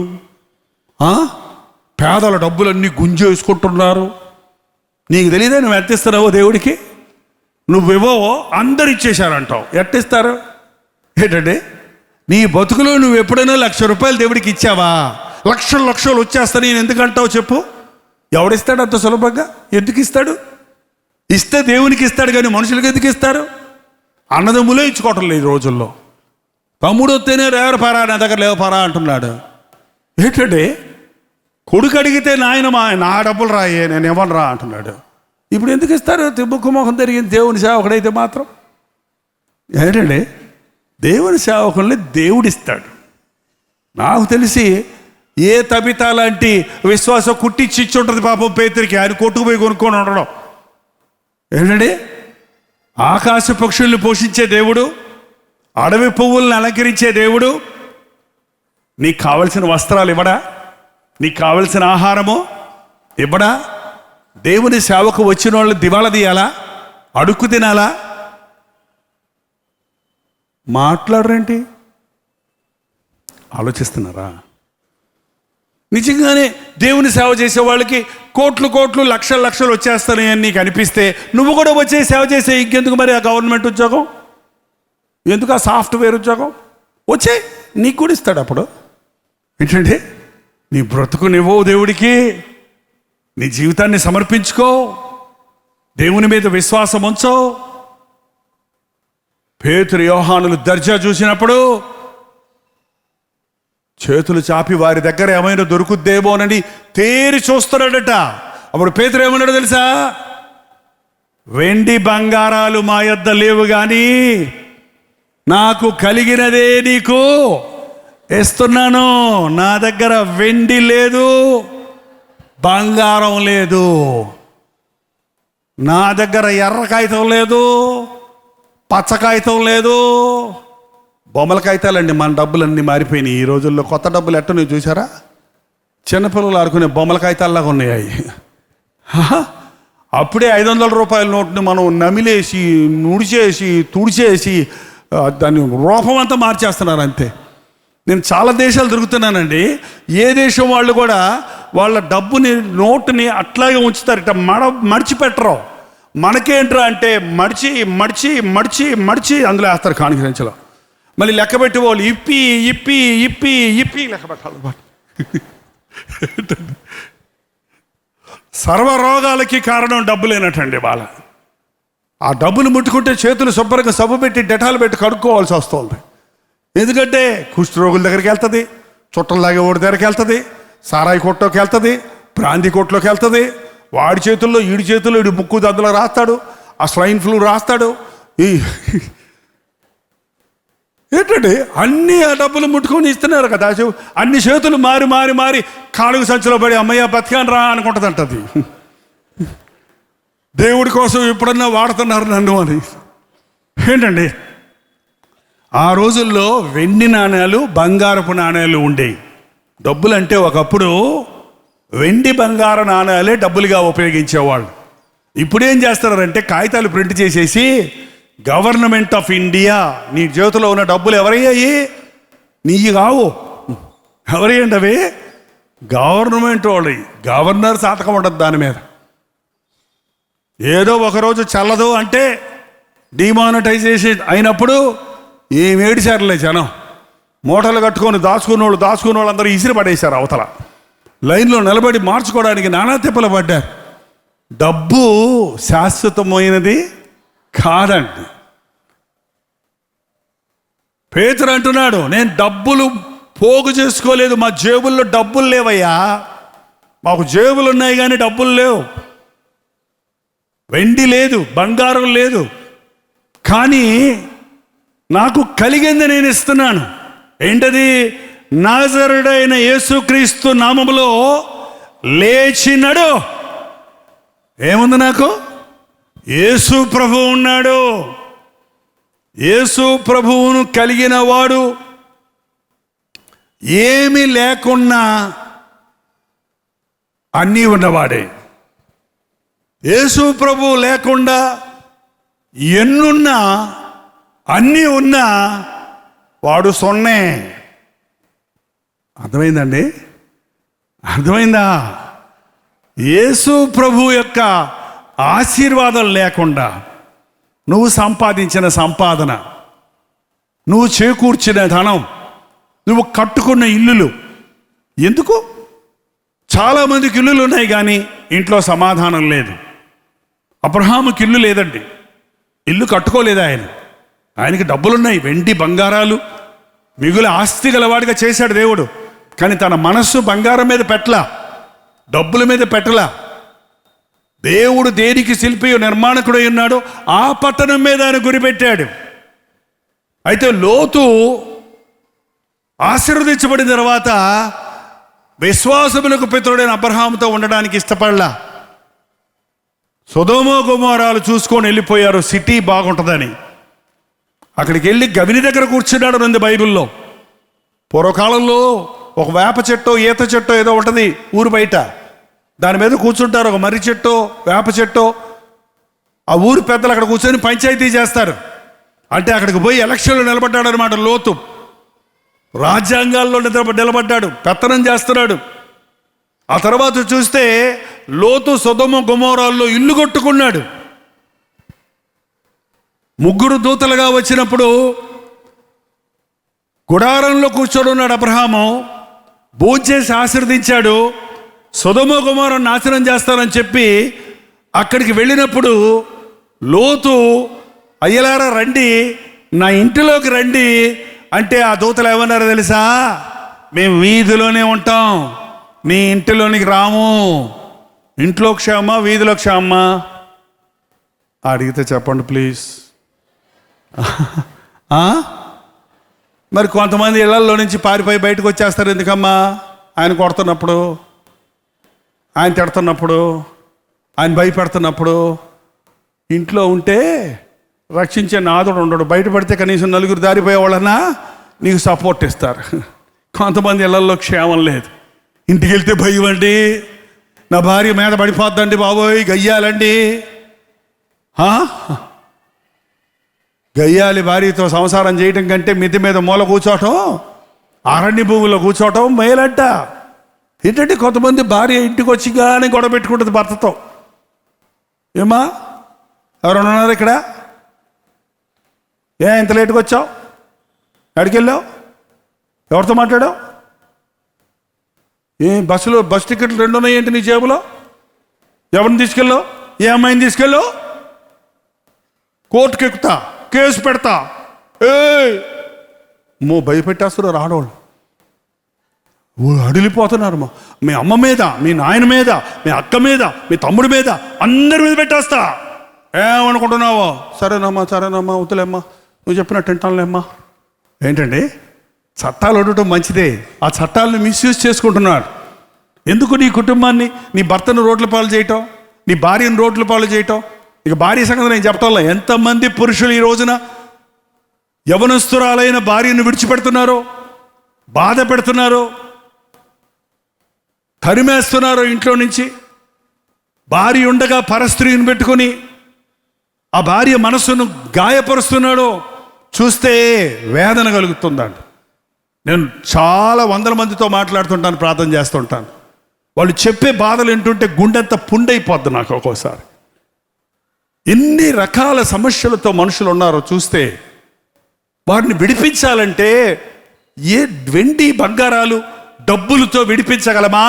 పేదల డబ్బులన్నీ గుంజి వేసుకుంటున్నారు. నీకు తెలియదా నువ్వు ఎట్టిస్తున్నావో దేవుడికి? నువ్వేవో అందరు ఇచ్చేశారంటావు. ఎట్టిస్తారు? ఏంటంటే నీ బతుకులో నువ్వు ఎప్పుడైనా 1,00,000 రూపాయలు దేవుడికి ఇచ్చావా? లక్షలు లక్షలు వచ్చేస్తా నేను ఎందుకంటావు చెప్పు? ఎవడిస్తాడు అంత సులభంగా? ఎందుకు ఇస్తాడు? ఇస్తే దేవునికి ఇస్తాడు, కానీ మనుషులకి ఎందుకు ఇస్తారు? అన్నదమ్ములే ఇచ్చుకోవటం లేదు ఈ రోజుల్లో. తమ్ముడు వస్తేనే రేవరపారా, నా దగ్గర లేవపారా అంటున్నాడు. ఏంటంటే కొడుకు అడిగితే నా డబ్బులు రాయే, నేను ఇవ్వను రా అంటున్నాడు. ఇప్పుడు ఎందుకు ఇస్తారు? తిబ్బుకు మొహం తిరిగింది దేవుని సేవకుడైతే మాత్రం. ఏంటండి, దేవుని సేవకుల్ని దేవుడిస్తాడు. నాకు తెలిసి ఏ తబిత లాంటి విశ్వాసం కుట్టిచ్చి ఇచ్చి ఉంటుంది పాపం పేతురికి, ఆయన కొట్టుకుపోయి కొనుక్కొని ఉండడం. ఏంటండి, ఆకాశ పక్షుల్ని పోషించే దేవుడు, అడవి పువ్వుల్ని అలంకరించే దేవుడు నీకు కావలసిన వస్త్రాలు ఇవ్వడా? నీకు కావలసిన ఆహారము ఇవ్వడా? దేవుని సేవకు వచ్చిన వాళ్ళు దివాళ తీయాలా? అడుక్కు తినాలా? మాట్లాడరేంటి? ఆలోచిస్తున్నారా? నిజంగానే దేవుని సేవ చేసే వాళ్ళకి కోట్లు కోట్లు లక్షలు లక్షలు వచ్చేస్తాయని నీకు అనిపిస్తే నువ్వు కూడా వచ్చే సేవ చేసే. ఇంకెందుకు మరి ఆ గవర్నమెంట్ ఉద్యోగం, ఎందుకు ఆ సాఫ్ట్వేర్ ఉద్యోగం? వచ్చే నీకు కూడా ఇస్తాడు. అప్పుడు ఏంటంటే నీ బ్రతుకునివ్వు దేవుడికి, నీ జీవితాన్ని సమర్పించుకో, దేవుని మీద విశ్వాసం ఉంచో. పేతురు యోహానులు దర్జా చూసినప్పుడు చేతులు చాపి వారి దగ్గర ఏమైనా దొరుకుద్దేమోనని తేరి చూస్తున్నాడట. అప్పుడు పేతురు ఏమన్నాడు తెలుసా? వెండి బంగారాలు మా యొద్ద లేవు కానీ నాకు కలిగినదే నీకు ఇస్తున్నాను. నా దగ్గర వెండి లేదు, బంగారం లేదు, నా దగ్గర ఎర్ర కాగితం లేదు, పచ్చ కాగితం లేదు, బొమ్మల కాగితాలండి. మన డబ్బులన్నీ మారిపోయినాయి ఈ రోజుల్లో. కొత్త డబ్బులు ఎట్టనో చూసారా? చిన్నపిల్లలు ఆడుకునే బొమ్మల కాగితాల్లాగా ఉన్నాయి. అప్పుడే 500 రూపాయల నోట్ని మనం నమిలేసి నుడిచేసి తుడిచేసి దాన్ని రూపం అంతా మార్చేస్తున్నారు అంతే. నేను చాలా దేశాలు తిరుగుతున్నానండి. ఏ దేశం వాళ్ళు కూడా వాళ్ళ డబ్బుని నోటుని అట్లాగే ఉంచుతారు, ఇట్లా మడిచిపెట్టరు. మనకేంట్రా అంటే మడిచి మడిచి మడిచి మడిచి అందులో వేస్తారు కానుక సంచిలో. మళ్ళీ లెక్క పెట్టి వాళ్ళు ఇప్పి ఇప్పి ఇప్పి ఇప్పి లెక్క పెట్టాలి. సర్వరోగాలకి కారణం డబ్బులేనటండి. వాళ్ళ ఆ డబ్బులు ముట్టుకుంటే చేతులు శుభ్రంగా సబ్బు పెట్టి డెటాలు పెట్టి కడుక్కోవాల్సి వస్తుంది. ఎందుకంటే కుష్టి రోగుల దగ్గరికి వెళ్తుంది, చుట్టంలాగే ఓడి దగ్గరికి వెళ్తుంది, సారాయి కొట్టులోకి వెళ్తుంది, బ్రాంతి కొట్టులోకి వెళ్తుంది. వాడి చేతుల్లో ఈడి చేతుల్లో ఈడి ముక్కు దద్దులో రాస్తాడు, ఆ స్వైన్ ఫ్లూ రాస్తాడు. ఏంటంటే అన్నీ ఆ డబ్బులు ముట్టుకొని ఇస్తున్నారు కదా. అన్ని చేతులు మారి మారి మారి కాలుగు సంచిలో పడి అమ్మయ్య బతికాను రా అనుకుంటుందంటది. దేవుడి కోసం ఎప్పుడన్నా వాడుతున్నారు నన్ను అని. ఏంటండి, ఆ రోజుల్లో వెండి నాణ్యాలు బంగారపు నాణ్యాలు ఉండేవి. డబ్బులు అంటే ఒకప్పుడు వెండి బంగారు నాణ్యాలే డబ్బులుగా ఉపయోగించేవాళ్ళు. ఇప్పుడేం చేస్తున్నారంటే కాగితాలు ప్రింట్ చేసేసి గవర్నమెంట్ ఆఫ్ ఇండియా, నీ చేతిలో ఉన్న డబ్బులు ఎవరయ్యాయి? నీయి కావు. ఎవరయ్యండి అవి? గవర్నమెంట్ వాళ్ళు. గవర్నర్ సంతకం ఉండదు దాని మీద. ఏదో ఒకరోజు చల్లదు అంటే డిమానిటైజేషన్ అయినప్పుడు ఏమేడిసారులే జనం. మూటలు కట్టుకొని దాచుకున్న వాళ్ళు అందరూ ఇసిరి పడేశారు అవతల. లైన్లో నిలబడి మార్చుకోవడానికి నానా తిప్పలు పడ్డారు. డబ్బు శాశ్వతమైనది కాదండి. పేతురు అంటున్నాడు, నేను డబ్బులు పోగు చేసుకోలేదు, మా జేబుల్లో డబ్బులు లేవయ్యా. మాకు జేబులు ఉన్నాయి కానీ డబ్బులు లేవు, వెండి లేదు, బంగారం లేదు, కానీ నాకు కలిగింది నేను ఇస్తున్నాను. ఏంటది? నాజరుడైన యేసుక్రీస్తు నామములో లేచినడు. ఏముంది నాకు? యేసు ప్రభువు ఉన్నాడు. యేసు ప్రభువును కలిగిన వాడు ఏమీ లేకున్నా అన్నీ ఉన్నవాడే. యేసు ప్రభువు లేకుండా ఎన్నున్నా అన్నీ ఉన్నా వాడు సొన్నే. అర్థమైందండి? అర్థమైందా? యేసు ప్రభు యొక్క ఆశీర్వాదం లేకుండా నువ్వు సంపాదించిన సంపాదన, నువ్వు చేకూర్చిన ధనం, నువ్వు కట్టుకున్న ఇల్లులు ఎందుకు? చాలామందికి ఇల్లులు ఉన్నాయి కానీ ఇంట్లో సమాధానం లేదు. అబ్రహాముకి ఇల్లు లేదండి, ఇల్లు కట్టుకోలేదు ఆయన. ఆయనకి డబ్బులున్నాయి, వెండి బంగారాలు, మిగులు ఆస్తి గలవాడిగా చేశాడు దేవుడు. కానీ తన మనస్సు బంగారం మీద పెట్టలా, డబ్బుల మీద పెట్టలా. దేవుడు దేనికి శిల్పి నిర్మాణకుడై ఉన్నాడో ఆ పట్టణం మీద ఆయన గురిపెట్టాడు. అయితే లోతు ఆశీర్వదించబడిన తర్వాత విశ్వాసములకు పితరుడైన అబ్రహాముతో ఉండడానికి ఇష్టపడలా. సొదొమ గొమొరాలు చూసుకొని వెళ్ళిపోయారు, సిటీ బాగుంటుందని. అక్కడికి వెళ్ళి గవిని దగ్గర కూర్చున్నాడు ఉంది బైబిల్లో. పూర్వకాలంలో ఒక వేప చెట్టో ఈత చెట్టో ఏదో ఉంటుంది ఊరు బయట, దాని మీద కూర్చుంటారు. ఒక మర్రి చెట్టో వేప చెట్టో, ఆ ఊరు పెద్దలు అక్కడ కూర్చొని పంచాయతీ చేస్తారు. అంటే అక్కడికి పోయి ఎలక్షన్లో నిలబడ్డాడు అనమాట లోతు. రాజ్యాంగాల్లో నిలబడ్డాడు, పెత్తనం చేస్తున్నాడు. ఆ తర్వాత చూస్తే లోతు సొదొమ గొమొరాల్లో ఇల్లు కట్టుకున్నాడు. ముగ్గురు దూతలుగా వచ్చినప్పుడు గుడారంలో కూర్చొని ఉన్నాడు అబ్రహాము. భోంచేసి ఆశీర్వదించాడు. సొదొమ గొమొర నాశనం చేస్తానని చెప్పి అక్కడికి వెళ్ళినప్పుడు లోతు అయ్యలారా రండి, నా ఇంటిలోకి రండి అంటే ఆ దూతలు ఏమన్నారో తెలుసా? మేము వీధిలోనే ఉంటాం, నీ ఇంటిలోనికి రాము. ఇంట్లో క్షేమా వీధిలో క్షేమా అడిగితే చెప్పండి ప్లీజ్. మరి కొంతమంది ఇళ్లలో నుంచి పారిపోయి బయటకు వచ్చేస్తారు. ఎందుకమ్మా? ఆయన కొడుతున్నప్పుడు, ఆయన తిడుతున్నప్పుడు, ఆయన భయపెడుతున్నప్పుడు. ఇంట్లో ఉంటే రక్షించే నాదుడు ఉండడు. బయటపడితే కనీసం నలుగురు దారిపోయే వాళ్ళన్నా నీకు సపోర్ట్ ఇస్తారు. కొంతమంది ఇళ్లలో క్షేమం లేదు. ఇంటికి వెళ్తే భయం అండి, నా భార్య మీద పడిపోద్దండి బాబోయ్, గయ్యాలండి. గయ్యాలి భార్యతో సంసారం చేయటం కంటే మిద్దె మీద మూల కూర్చోవటం, అరణ్య భూమిలో కూర్చోవటం మేలంట. ఏంటంటే కొంతమంది భార్య ఇంటికి వచ్చి కానీ గొడవ పెట్టుకుంటుంది భర్తతో. ఏమా ఎవరైనా ఉన్నారు ఇక్కడ? ఇంత లేటుగా వచ్చావు? ఎక్కడికి వెళ్ళావు? ఎవరితో మాట్లాడావు? బస్ టికెట్లు 2 ఉన్నాయి ఏంటి నీ జేబులో? ఎవరిని తీసుకెళ్ళావు? ఏ అమ్మాయిని తీసుకెళ్ళావు? కోర్టుకి ఎక్కుతా, కేసు పెడతా. భయపెట్టేస్తున్నారు ఆడవాళ్ళు. అడిలిపోతున్నారు. మీ అమ్మ మీద, మీ నాయన మీద, మీ అక్క మీద, మీ తమ్ముడి మీద, అందరి మీద పెట్టేస్తా. ఏమనుకుంటున్నావో? సరేనమ్మా సరేనమ్మా వద్దులేమ్మా, నువ్వు చెప్పినట్టు వింటానులేమ్మా. ఏంటండి? చట్టాలు ఉండటం మంచిదే, ఆ చట్టాలను మిస్యూజ్ చేసుకుంటున్నాడు. ఎందుకు నీ కుటుంబాన్ని, నీ భర్తను రోడ్ల పాలు చేయటం, నీ భార్యను రోడ్ల పాలు చేయటం? ఇక భార్య సంగతి నేను చెప్పటంలో ఎంతమంది పురుషులు ఈ రోజున యవనస్తురాలైన భార్యను విడిచిపెడుతున్నారో, బాధ పెడుతున్నారో, తరిమేస్తున్నారో ఇంట్లో నుంచి. భార్య ఉండగా పరస్త్రీని పెట్టుకొని ఆ భార్య మనస్సును గాయపరుస్తున్నాడో చూస్తే వేదన కలుగుతుందండి. నేను చాలా 100 మందితో మాట్లాడుతుంటాను, ప్రార్థన చేస్తుంటాను. వాళ్ళు చెప్పే బాధలు ఏంటుంటే గుండెంత పుండైపోద్ది నాకు ఒక్కోసారి. ఎన్ని రకాల సమస్యలతో మనుషులు ఉన్నారో చూస్తే వారిని విడిపించాలంటే ఏ వెండి బంగారాలు డబ్బులతో విడిపించగలమా?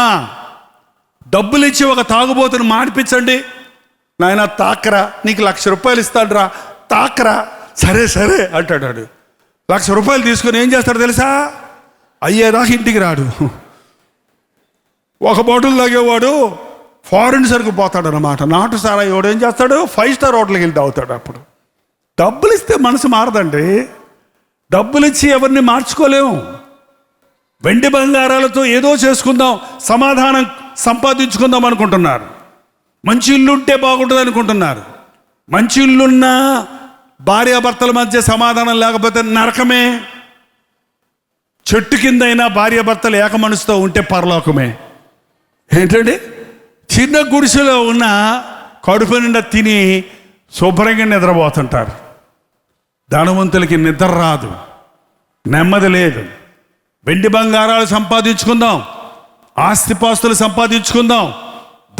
డబ్బులు ఇచ్చి ఒక తాగుబోతును మాడిపించండి, నాయన తాకరా, నీకు 1,00,000 రూపాయలు ఇస్తాడురా, తాకరా. సరే సరే అంటాడు. 1,00,000 రూపాయలు తీసుకొని ఏం చేస్తాడు తెలుసా? అయ్యేదాకా ఇంటికి రాడు. ఒక బాటిల్ తాగేవాడు ఫారిన్ సరుకు పోతాడనమాట. నాటు సారాయోడు ఏం చేస్తాడు? 5 స్టార్ హోటల్కి వెళ్ళి తాగుతాడు. అప్పుడు డబ్బులు ఇస్తే మనసు మారదండి. డబ్బులు ఇచ్చి ఎవరిని మార్చుకోలేము. వెండి బంగారాలతో ఏదో చేసుకుందాం, సమాధానం సంపాదించుకుందాం అనుకుంటున్నారు. మంచి ఇల్లు ఉంటే బాగుంటుంది అనుకుంటున్నారు. మంచి ఇల్లున్నా భార్యాభర్తల మధ్య సమాధానం లేకపోతే నరకమే. చెట్టు కిందైనా భార్యాభర్తలు ఏక మనసుతో ఉంటే పరలోకమే. ఏంటండి? చిన్న గుడిసెలో ఉన్న కడుపు నిండా తిని శుభ్రంగా నిద్రపోతుంటారు. ధనవంతులకి నిద్ర రాదు, నెమ్మది లేదు. వెండి బంగారాలు సంపాదించుకుందాం, ఆస్తిపాస్తులు సంపాదించుకుందాం,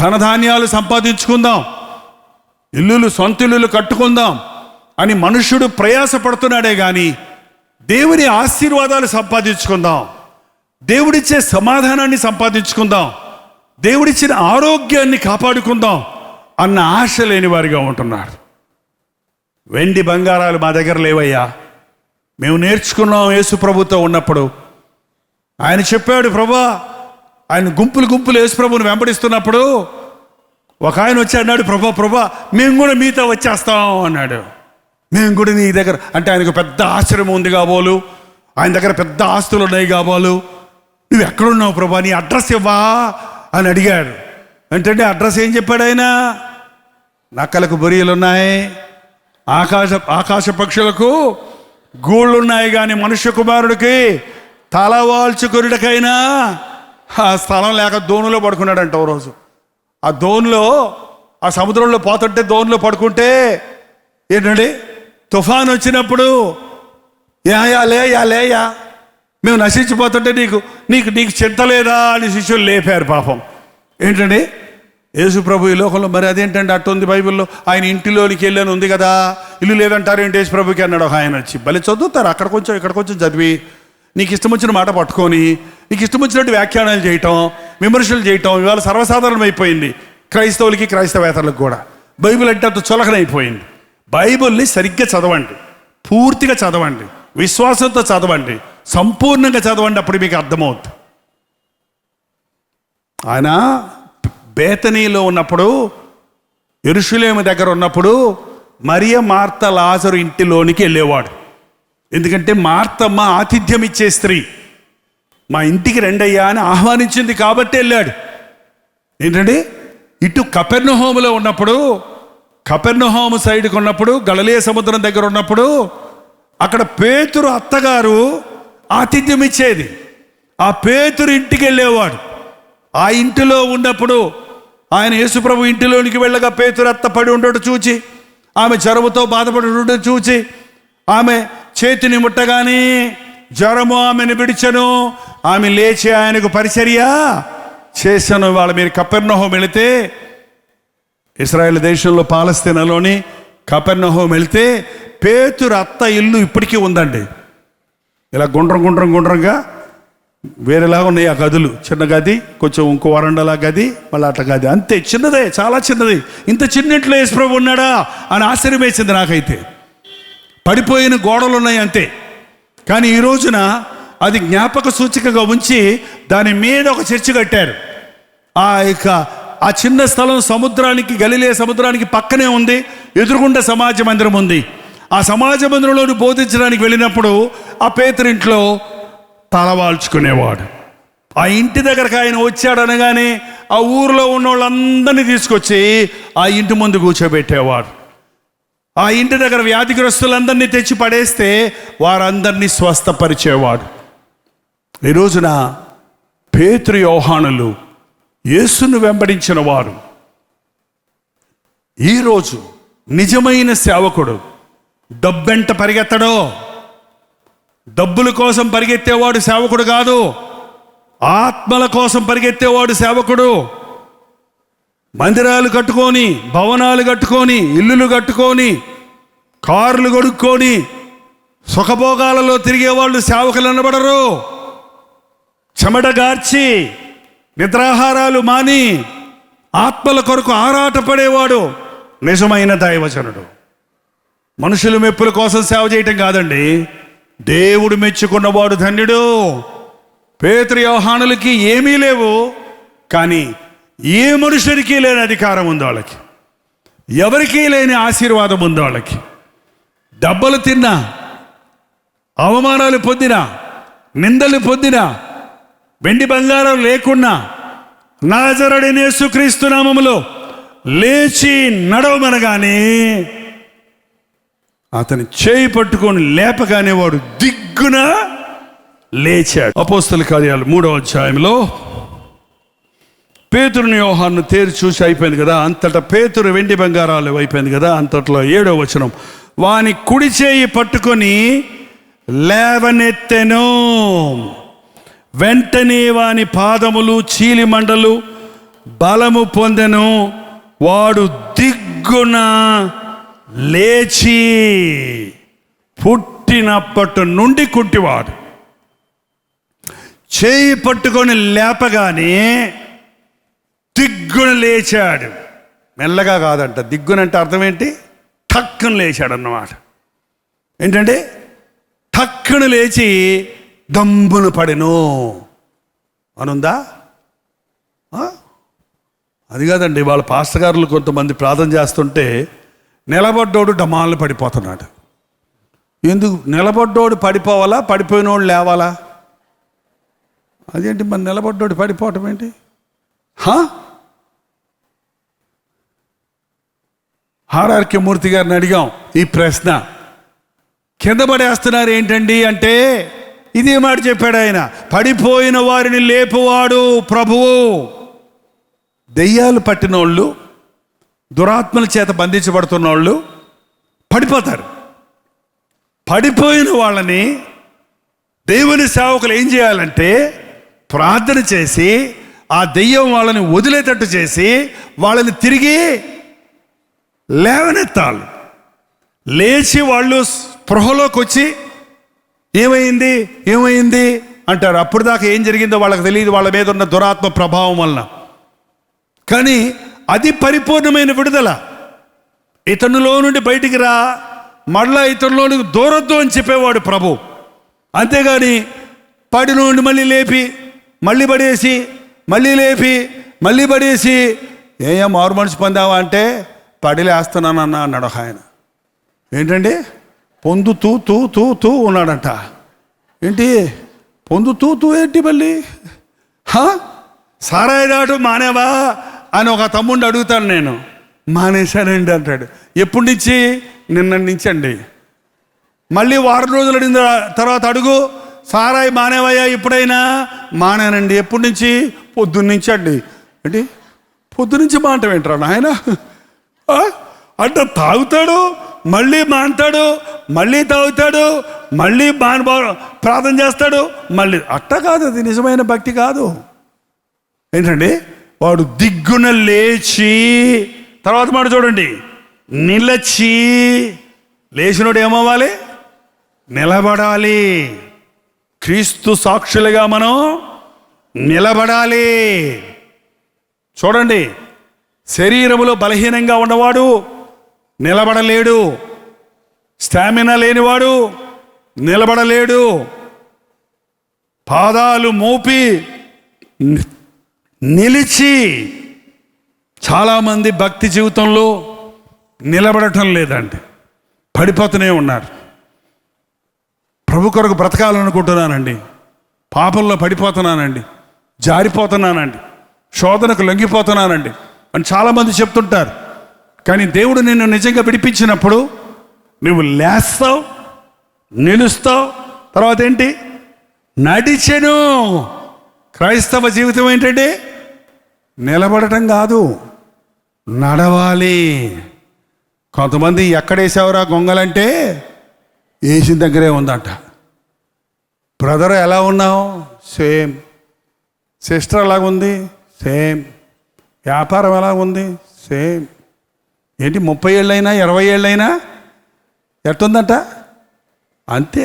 ధనధాన్యాలు సంపాదించుకుందాం, ఇల్లులు సొంత ఇల్లులు కట్టుకుందాం అని మనుష్యుడు ప్రయాసపడుతున్నాడే కానీ దేవుని ఆశీర్వాదాలు సంపాదించుకుందాం, దేవుడిచ్చే సమాధానాన్ని సంపాదించుకుందాం, దేవుడిచ్చిన ఆరోగ్యాన్ని కాపాడుకుందాం అన్న ఆశ లేని వారిగా ఉంటున్నారు. వెండి బంగారాలు మా దగ్గర లేవయ్యా. మేము నేర్చుకున్నాం యేసు ప్రభుతో ఉన్నప్పుడు. ఆయన చెప్పాడు, ప్రభా, ఆయన గుంపులు యేసు ప్రభుని వెంబడిస్తున్నప్పుడు ఒక ఆయన వచ్చి అన్నాడు, ప్రభా మేము కూడా మీతో వచ్చేస్తాం అన్నాడు. మేము కూడా నీ దగ్గర, అంటే ఆయనకు పెద్ద ఆశ్రమం ఉంది కాబోలు, ఆయన దగ్గర పెద్ద ఆస్తులు ఉన్నాయి కాబోలు, నువ్వు ఎక్కడున్నావు ప్రభా, నీ అడ్రస్ ఇవ్వా అని అడిగాడు. అంటే అడ్రస్ ఏం చెప్పాడు ఆయన? నక్కలకు బొరియలు ఉన్నాయి, ఆకాశ పక్షులకు గూళ్ళు ఉన్నాయి, కానీ మనుష్య కుమారుడికి తలవాల్చుకురుడికైనా ఆ స్థలం లేక దోణిలో పడుకున్నాడంట. ఓ రోజు ఆ దోణిలో, ఆ సముద్రంలో పోతుంటే దోణిలో పడుకుంటే ఏంటండి, తుఫాన్ వచ్చినప్పుడు లేయా మేము నశించిపోతుంటే నీకు నీకు నీకు చింత లేదా అని శిష్యులు లేపారు పాపం. ఏంటండి, యేసు ప్రభు ఈ లోకంలో, మరి అదేంటండి అట్టుంది బైబిల్లో, ఆయన ఇంటిలోనికి వెళ్ళని ఉంది కదా, ఇల్లు లేదంటారు ఏంటి యేసు ప్రభుకి అన్నాడు ఒక ఆయన వచ్చి. భలే చదువుతారు, అక్కడ కొంచెం ఇక్కడ కొంచెం చదివి నీకు ఇష్టం వచ్చిన మాట పట్టుకొని నీకు ఇష్టం వచ్చినట్టు వ్యాఖ్యానాలు చేయటం, విమర్శలు చేయటం ఇవాళ సర్వసాధారణం అయిపోయింది క్రైస్తవులకి, క్రైస్తవేతరులకు కూడా. బైబిల్ అంటే అంత చులకనైపోయింది. బైబిల్ని సరిగ్గా చదవండి, పూర్తిగా చదవండి, విశ్వాసంతో చదవండి, సంపూర్ణంగా చదవండి, అప్పుడు మీకు అర్థమవుతుంది. ఆయన బేతనీలో ఉన్నప్పుడు, యెరూషలేము దగ్గర ఉన్నప్పుడు మరియ, మార్త, లాజరు ఇంటిలోనికి వెళ్ళేవాడు. ఎందుకంటే మార్తమ్మ ఆతిథ్యం ఇచ్చే స్త్రీ, మా ఇంటికి రెండయ్యా అని ఆహ్వానించింది కాబట్టి వెళ్ళాడు. ఏంటంటే ఇటు కపెర్నహూములో ఉన్నప్పుడు, కపెర్నహూము సైడ్కి ఉన్నప్పుడు, గలిలయ సముద్రం దగ్గర ఉన్నప్పుడు అక్కడ పేతురు అత్తగారు ఆతిథ్యం ఇచ్చేది. ఆ పేతురు ఇంటికి వెళ్ళేవాడు. ఆ ఇంటిలో ఉన్నప్పుడు ఆయన యేసుప్రభు ఇంటిలోనికి వెళ్ళగా పేతురు అత్త పడి ఉండడం చూచి, ఆమె జ్వరముతో బాధపడి ఉండడం చూచి, ఆమె చేతిని ముట్టగానే జ్వరము ఆమెను విడిచెను, ఆమె లేచి ఆయనకు పరిచర్య చేశాను. వాళ్ళ మీరు కపెర్నహూము వెళితే, ఇశ్రాయేల్ దేశంలో పాలస్తీనాలోని కపెర్నహూము వెళితే పేతురు అత్త ఇల్లు ఇప్పటికీ ఉందండి. ఇలా గుండ్రంగా వేరేలాగా ఉన్నాయి ఆ గదులు. చిన్న గది, కొంచెం ఇంకో వరండలా గది, మళ్ళీ అట్లా గది, అంతే చిన్నదే, చాలా చిన్నది. ఇంత చిన్నింట్లో యేసుప్రభు ఉన్నాడా అని ఆశ్చర్యం వేసింది నాకైతే. పడిపోయిన గోడలు ఉన్నాయి అంతే. కానీ ఈ రోజున అది జ్ఞాపక సూచికగా ఉంచి దాని మీద ఒక చర్చి కట్టారు. ఆ చిన్న స్థలం సముద్రానికి, గలిలయ సముద్రానికి పక్కనే ఉంది. ఎదురుగుండా సమాజ మందిరం ఉంది. ఆ సమాజ మందిరంలో బోధించడానికి వెళ్ళినప్పుడు ఆ పేతురింట్లో తలవాల్చుకునేవాడు. ఆ ఇంటి దగ్గరకు ఆయన వచ్చాడు అనగానే ఆ ఊరిలో ఉన్న వాళ్ళందరినీ తీసుకొచ్చి ఆ ఇంటి ముందు కూర్చోబెట్టేవాడు. ఆ ఇంటి దగ్గర వ్యాధిగ్రస్తులందరినీ తెచ్చి పడేస్తే వారందరినీ స్వస్థపరిచేవాడు. ఈ రోజున పేతురు, యోహానులు యేసును వెంబడించిన వారు. ఈరోజు నిజమైన సేవకుడు డబ్బెంట పరిగెత్తడో, డబ్బుల కోసం పరిగెత్తేవాడు సేవకుడు కాదు. ఆత్మల కోసం పరిగెత్తేవాడు సేవకుడు. మందిరాలు కట్టుకొని, భవనాలు కట్టుకొని, ఇల్లులు కట్టుకొని, కార్లు కొనుక్కొని సుఖభోగాలలో తిరిగేవాళ్ళు సేవకులు అనబడరు. చెమటగార్చి నిద్రాహారాలు మాని ఆత్మల కొరకు ఆరాటపడేవాడు నిజమైన దైవజనుడు. మనుషుల మెప్పుల కోసం సేవ చేయటం కాదండి, దేవుడు మెచ్చుకున్నవాడు ధన్యుడు. పేతురు, యోహానులకి ఏమీ లేవు, కానీ ఏ మనుషుడికి లేని అధికారం ఉంది వాళ్ళకి, ఎవరికీ లేని ఆశీర్వాదం ఉంది వాళ్ళకి. దెబ్బలు తిన్నా, అవమానాలు పొందినా, నిందలు పొందినా, వెండి బంగారం లేకున్నా నాజరేయుడైన యేసుక్రీస్తు నామములో లేచి నడవమనగానే అతని చేయి పట్టుకొని లేపగానే వాడు దిగ్గున లేచాడు. అపోస్తల కార్యాలు 3వ అధ్యాయంలో పేతురుని, యోహాను తేరి చూసి అయిపోయింది కదా, అంతటా పేతురు వెండి బంగారాలు అయిపోయింది కదా, అంతట్లో 7వ వచనం, వాని కుడి చేయి పట్టుకొని లేవనెత్తెను, వెంటనే వాని పాదములు చీలిమండలు బలము పొందెను, వాడు దిగ్గున లేచి పుట్టినప్పటి నుండి కుంటివాడు. చేయి పట్టుకొని లేపగానే దిగ్గున లేచాడు. మెల్లగా కాదంట, దిగ్గునంటే అర్థం ఏంటి? ఠక్కున లేచాడు అన్నమాట. ఏంటంటే ఠక్కున లేచి దమ్మును పడెను అనుందా? అది కాదండి, వాళ్ళ పాస్టర్ గారులు కొంతమంది ప్రార్థన చేస్తుంటే నిలబడ్డోడు డమాలను పడిపోతున్నాడు. ఎందుకు? నిలబడ్డోడు పడిపోవాలా, పడిపోయినోడు లేవాలా? అదేంటి మరి నిలబడ్డోడు పడిపోవటం ఏంటి? ఆర్ఆర్కే మూర్తి గారిని అడిగాం ఈ ప్రశ్న. కింద పడేస్తున్నారు ఏంటండి అంటే, ఇదే మాట చెప్పాడు ఆయన, పడిపోయిన వారిని లేపువాడు ప్రభువు. దెయ్యాలు పట్టినోళ్ళు, దురాత్మల చేత బంధించబడుతున్న వాళ్ళు పడిపోతారు. పడిపోయిన వాళ్ళని దేవుని సేవకులు ఏం చేయాలంటే ప్రార్థన చేసి ఆ దెయ్యం వాళ్ళని వదిలేటట్టు చేసి వాళ్ళని తిరిగి లేవనెత్తాలి. లేచి వాళ్ళు స్పృహలోకి వచ్చి ఏమైంది ఏమైంది అంటారు. అప్పుడు దాకా ఏం జరిగిందో వాళ్ళకి తెలియదు, వాళ్ళ మీద ఉన్న దురాత్మ ప్రభావం వలన. కానీ అది పరిపూర్ణమైన విడుదల. ఇతనిలో నుండి బయటికి రా, మళ్ళా ఇతనిలోనికి దూరద్దు అని చెప్పేవాడు ప్రభు. అంతేగాని పడి నుండి మళ్ళీ లేపి మళ్ళీ పడేసి మళ్ళీ లేపి మళ్ళీ పడేసి ఏం మారు మనసు పొందావా అంటే పడిలేస్తున్నానన్నా అన్నాడు ఆయన. ఏంటండి పొందు తూ తూ తూ తూ ఉన్నాడంట. ఏంటి పొందు తూ తూ ఏంటి మళ్ళీ? సారాయి దాటు మానేవా అని ఒక తమ్ముడిని అడుగుతాను నేను. మానేశానండి అంటాడు. ఎప్పటి నుంచి? నిన్న నుంచి అండి. మళ్ళీ వారం రోజులు అడిగిన తర్వాత అడుగు, సారాయి మానేవయ్యా ఎప్పుడైనా? మానేనండి. ఎప్పటి నుంచి? పొద్దున్నుంచి అండి. ఏంటి పొద్దునుంచి మానటం ఏంట్రా నాయన అంటే తాగుతాడు, మళ్ళీ మాంటాడు, మళ్ళీ తాగుతాడు, మళ్ళీ ప్రార్థన చేస్తాడు, మళ్ళీ అట్ట కాదు. అది నిజమైన భక్తి కాదు. ఏంటండి వాడు దిగ్గున లేచి, తర్వాత మాట చూడండి, నిలచి. లేచినోడు ఏమవ్వాలి? నిలబడాలి. క్రీస్తు సాక్షులుగా మనం నిలబడాలి. చూడండి, శరీరములో బలహీనంగా ఉన్నవాడు నిలబడలేడు, స్టామినా లేనివాడు నిలబడలేడు. పాదాలు మోపి నిలిచి. చాలామంది భక్తి జీవితంలో నిలబడటం లేదండి, పడిపోతూనే ఉన్నారు. ప్రభు కొరకు బ్రతకాలనుకుంటున్నానండి, పాపంలో పడిపోతున్నానండి, జారిపోతున్నానండి, శోధనకు లొంగిపోతున్నానండి అని చాలామంది చెప్తుంటారు. కానీ దేవుడు నిన్ను నిజంగా విడిపించినప్పుడు నువ్వు లేస్తావు, నిలుస్తావు, తర్వాత ఏంటి? నడిచెను. క్రైస్తవ జీవితం ఏంటంటే నిలబడటం కాదు, నడవాలి. కొంతమంది ఎక్కడేసావురా గొంగలంటే వేసిన దగ్గరే ఉందంట. బ్రదర్ ఎలా ఉన్నావు? సేమ్. సిస్టర్ ఎలాగుంది? సేమ్. వ్యాపారం ఎలా ఉంది? సేమ్. ఏంటి 30 ఏళ్ళైనా 20 ఏళ్ళైనా ఎట్టుందంట? అంతే.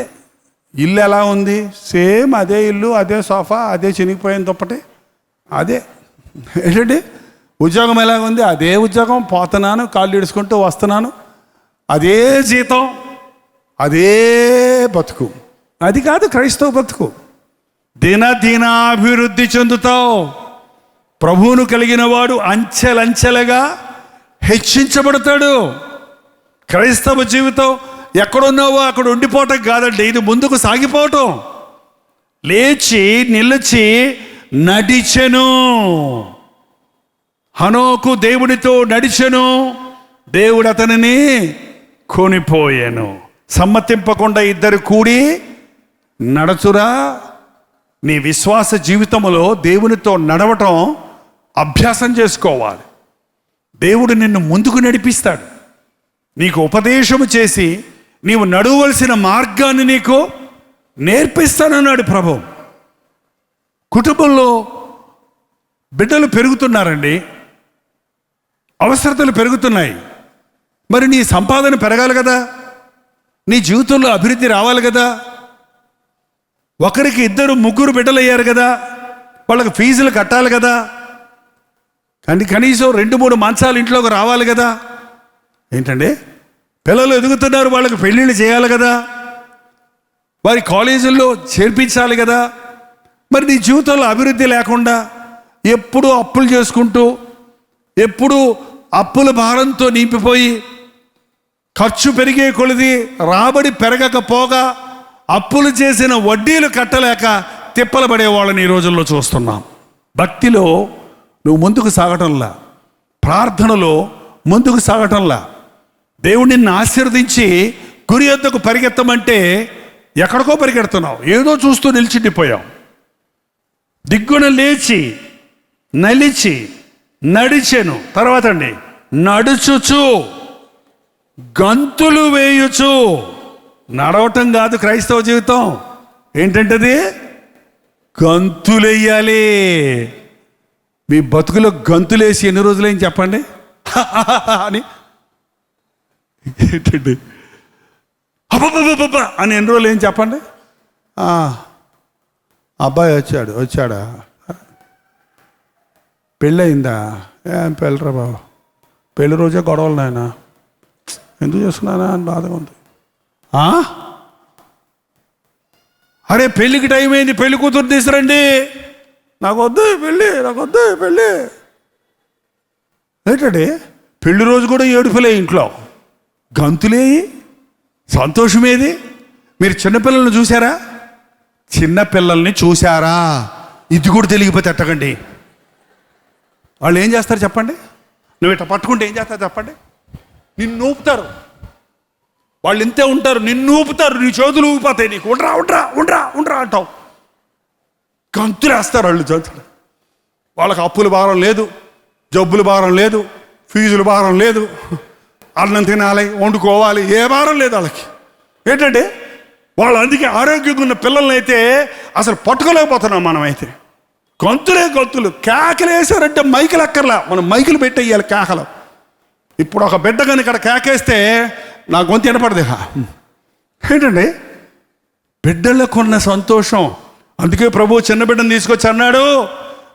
ఇల్లు ఎలా ఉంది? సేమ్ అదే ఇల్లు, అదే సోఫా, అదే చినిగిపోయిన దుప్పటి, అదే. ఏంటండి ఉద్యోగం ఎలాగుంది? అదే ఉద్యోగం, పోతున్నాను, కాళ్ళు ఇడుచుకుంటూ వస్తున్నాను, అదే జీతం, అదే బతుకు. అది కాదు క్రైస్తవ బతుకు. దినాభివృద్ధి చెందుతావు. ప్రభువును కలిగిన వాడు అంచెలంచెలుగా హెచ్చించబడతాడు. క్రైస్తవ జీవితం ఎక్కడున్నావో అక్కడ ఉండిపోవటం కాదండి, ఇది ముందుకు సాగిపోవటం. లేచి నిలిచి నడిచెను. హనోకు దేవుడితో నడిచెను, దేవుడు అతనిని కొనిపోయాను. సమ్మతింపకుండా ఇద్దరు కూడి నడచురా. నీ విశ్వాస జీవితంలో దేవునితో నడవటం అభ్యాసం చేసుకోవాలి. దేవుడు నిన్ను ముందుకు నడిపిస్తాడు. నీకు ఉపదేశము చేసి నీవు నడవలసిన మార్గాన్ని నీకు నేర్పిస్తానన్నాడు ప్రభు. కుటుంబంలో బిడ్డలు పెరుగుతున్నారండి, అవసరతలు పెరుగుతున్నాయి. మరి నీ సంపాదన పెరగాలి కదా, నీ జీవితంలో అభివృద్ధి రావాలి కదా. ఒకరికి 2, 3 బిడ్డలు అయ్యారు కదా, వాళ్ళకి ఫీజులు కట్టాలి కదా, కానీ కనీసం 2, 3 మంచాలు ఇంట్లోకి రావాలి కదా. ఏంటండి పిల్లలు ఎదుగుతున్నారు, వాళ్ళకి పెళ్ళిళ్ళు చేయాలి కదా, వారి కాలేజీల్లో చేర్పించాలి కదా. మరి నీ జీవితంలో అభివృద్ధి లేకుండా ఎప్పుడూ అప్పులు చేసుకుంటూ, ఎప్పుడూ అప్పుల భారంతో నింపిపోయి ఖర్చు పెరిగే కొలిది రాబడి పెరగకపోగా అప్పులు చేసిన వడ్డీలు కట్టలేక తిప్పలు పడే వాళ్ళని ఈ రోజుల్లో చూస్తున్నాం. భక్తిలో నువ్వు ముందుకు సాగటంలా, ప్రార్థనలో ముందుకు సాగటంలా, దేవుడు నిన్ను ఆశీర్వదించి గురి యొద్దకు పరిగెత్తమంటే ఎక్కడికో పరిగెడుతున్నావు, ఏదో చూస్తూ నిలిచిండిపోయావు. దిగ్గున లేచి నలిచి నడిచెను, తర్వాత అండి నడుచుచు గంతులు వేయుచు. నడవటం కాదు క్రైస్తవ జీవితం. ఏంటంటది? గంతులేయాలి. మీ బతుకులో గంతులేసి ఎన్ని రోజులేం చెప్పండి అని. ఏంటండి అబ్బబ్బబ్బబ్బా అని ఎన్ని రోజులు ఏం చెప్పండి. అబ్బాయి వచ్చాడా, పెళ్ళయిందా, ఏం పెళ్ళరా బాబు, పెళ్ళి రోజే గొడవలు నాయన, ఎందుకు చేస్తున్నానా అని బాధగా ఉంది. అరే పెళ్ళికి టైం అయింది, పెళ్లి కూతురు తీసురండి, నాకు వద్దు పెళ్ళి, నాకు వద్దు పెళ్ళి. ఏంటండి పెళ్లి రోజు కూడా ఏడుపులే, ఇంట్లో గంతులే, సంతోషమేది. మీరు చిన్నపిల్లల్ని చూసారా? చిన్నపిల్లల్ని చూసారా? ఇది కూడా తెలియకపోతే ఎట్టకండి. వాళ్ళు ఏం చేస్తారు చెప్పండి? నువ్వు ఇట్లా పట్టుకుంటే ఏం చేస్తారు చెప్పండి? నిన్ను ఊపుతారు. వాళ్ళు ఇంతే ఉంటారు, నిన్ను ఊపుతారు, నీ చేతులు ఊపిపోతాయి, నీకు ఉండరా ఉండరా ఉండరా ఉండరా అంటావు. గంతులేస్తారు వాళ్ళు చేతులు. వాళ్ళకి అప్పుల భారం లేదు, జబ్బుల భారం లేదు, ఫీజుల భారం లేదు, అన్నం తినాలి, వండుకోవాలి, ఏ భారం లేదు వాళ్ళకి. ఏంటంటే వాళ్ళు అందుకే ఆరోగ్యంగా ఉన్న పిల్లల్ని అయితే అసలు పట్టుకోలేకపోతున్నాం మనమైతే. గంతులే గంతులు, కేకలు వేసారంటే మైకులు అక్కర్లా, మనం మైకులు పెట్టేయాలి కేకలు. ఇప్పుడు ఒక బిడ్డ కానీ ఇక్కడ కేకేస్తే నా గొంతు వినపడదు. ఏంటండి బిడ్డలకు ఉన్న సంతోషం. అందుకే ప్రభు చిన్న బిడ్డను తీసుకొచ్చి అన్నాడు,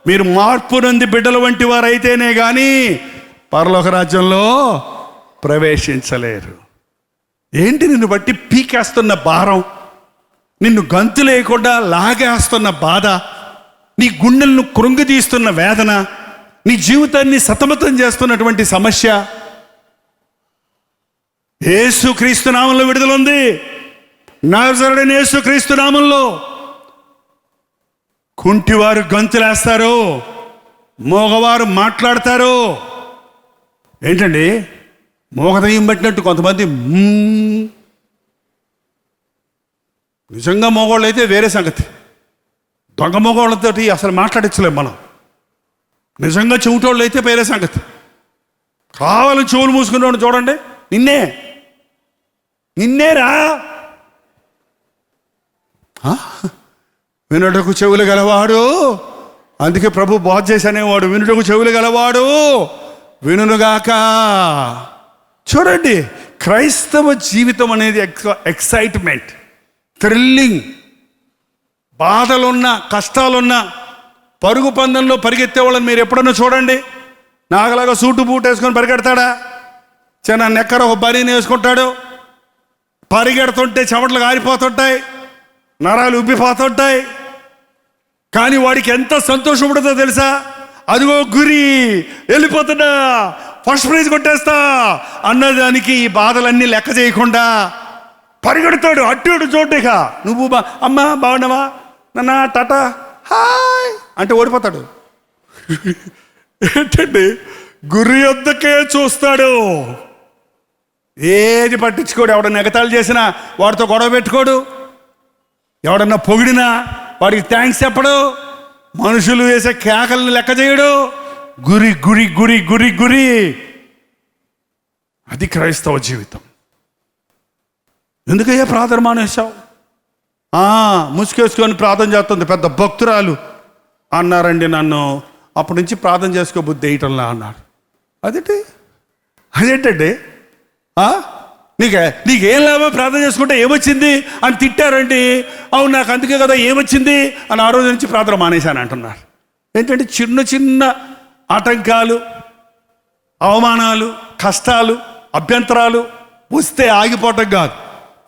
మీరు మార్పు నొంది బిడ్డల వంటి వారు అయితేనే కానీ పరలోక రాజ్యంలో ప్రవేశించలేరు. ఏంటి నిన్ను బట్టి పీకేస్తున్న భారం, నిన్ను గంతు లేకుండా లాగేస్తున్న బాధ, నీ గుండెలను కృంగితీస్తున్న వేదన, నీ జీవితాన్ని సతమతం చేస్తున్నటువంటి సమస్య. యేసుక్రీస్తు నామంలో విడుదల ఉంది. నజరేయుడైన యేసుక్రీస్తు నామంలో కుంటివారు గంతులేస్తారు, మోగవారు మాట్లాడతారు. ఏంటండి మోగదయ్యం పట్టినట్టు కొంతమంది నిజంగా మోగోళ్ళు అయితే వేరే సంగతి. దొంగ మోగోళ్ళతో అసలు మాట్లాడించలేం మనం. నిజంగా చెవిటోళ్ళు అయితే వేరే సంగతి. కావాలని చెవులు మూసుకున్నాడు చూడండి, నిన్నేరా. వినుటకు చెవులు గలవాడు, అందుకే ప్రభు బోధ చేశానేవాడు, వినుటకు చెవులు గలవాడు వినుగాక. చూడండి క్రైస్తవ జీవితం అనేది ఎక్సైట్మెంట్, థ్రిల్లింగ్. బాధలున్నా కష్టాలున్నా పరుగు పందెంలో పరిగెత్తే వాళ్ళని మీరు ఎప్పుడన్నా చూడండి. నాగలాగా సూటు బూట్ వేసుకొని పరిగెడతాడా? చిన్న నెక్కర ఒక బనీని వేసుకుంటాడు. పరిగెడుతుంటే చెమటలు కారిపోతుంటాయి, నరాలు ఉబ్బిపోతుంటాయి. కానీ వాడికి ఎంత సంతోషం ఉంటుందో తెలుసా? అదిగో గురి, వెళ్ళిపోతున్నా, ఫస్ట్ ప్రైజ్ కొట్టేస్తా అన్నదానికి ఈ బాధలన్నీ లెక్క చేయకుండా పరిగెడతాడు. అట్టు చోటుక నువ్వు అమ్మ బాగున్నావా నాన్న టాటా హాయ్ అంటే ఓడిపోతాడు. ఏంటండి గురి వద్దకే చూస్తాడు, ఏది పట్టించుకోడు. ఎవడన్నా ఎగతాళి చేసినా వాడితో గొడవ పెట్టుకోడు, ఎవడన్నా పొగిడినా వాడికి థ్యాంక్స్ చెప్పడు, మనుషులు వేసే కేకలను లెక్క చేయడు. గురి గురి గురి గురి గురి. అది క్రైస్తవ జీవితం. ఎందుకయ్యా ప్రార్థన మానేశావు? ముసుకేసుకొని ప్రార్థన చేస్తుంది పెద్ద భక్తురాలు అన్నారండి నన్ను. అప్పటి నుంచి ప్రార్థన చేసుకో బుద్ధి వేయటంలా అన్నారు. అదేంటండి నీకేం లాభం ప్రార్థన చేసుకుంటే ఏమొచ్చింది అని తిట్టారండి. అవును నాకు అందుకే కదా ఏమొచ్చింది అని ఆ రోజు నుంచి ప్రార్థన మానేశాను అంటున్నారు. ఏంటంటే చిన్న చిన్న ఆటంకాలు, అవమానాలు, కష్టాలు, అభ్యంతరాలు వస్తే ఆగిపోవటం కాదు.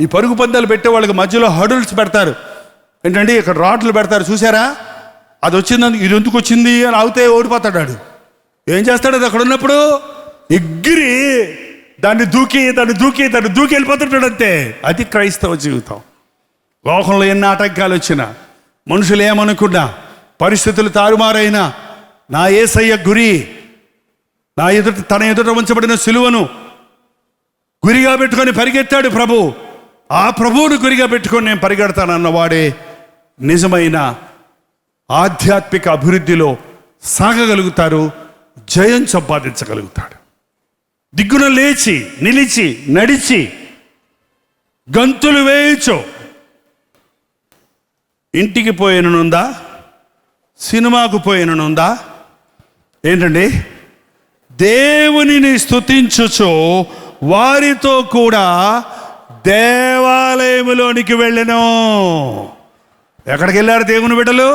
ఈ పరుగు పందాలు పెట్టే వాళ్ళకి మధ్యలో హడుల్స్ పెడతారు. ఏంటంటే ఇక్కడ రాడ్లు పెడతారు చూసారా? అది వచ్చిందని ఇది ఎందుకు వచ్చింది అని ఆగితే ఓడిపోతాడు. ఏం చేస్తాడు? అది అక్కడ ఉన్నప్పుడు ఎగిరి దాన్ని దూకి వెళ్ళిపోతుంటాడు అంతే. అది క్రైస్తవ జీవితం. లోకంలో ఎన్ని ఆటంకాలు వచ్చినా, మనుషులు ఏమనుకున్నా, పరిస్థితులు తారుమారైనా, నా యేసయ్య గురి, తన ఎదుట ఉంచబడిన సిలువను గురిగా పెట్టుకొని పరిగెత్తాడు ప్రభు. ఆ ప్రభువును గురిగా పెట్టుకొని నేను పరిగెడతానన్నవాడే నిజమైన ఆధ్యాత్మిక అభివృద్ధిలో సాగగలుగుతారు, జయం సంపాదించగలుగుతాడు. దిగ్గున లేచి, నిలిచి, నడిచి, గంతులు వేయచ్చు. ఇంటికి పోయిననుందా, సినిమాకు పోయిననుందా, ఏంటండి, దేవునిని స్తుతించుచు వారితో కూడా దేవాలయములోనికి వెళ్ళెను. ఎక్కడికి వెళ్ళారు దేవుని బిడ్డలు?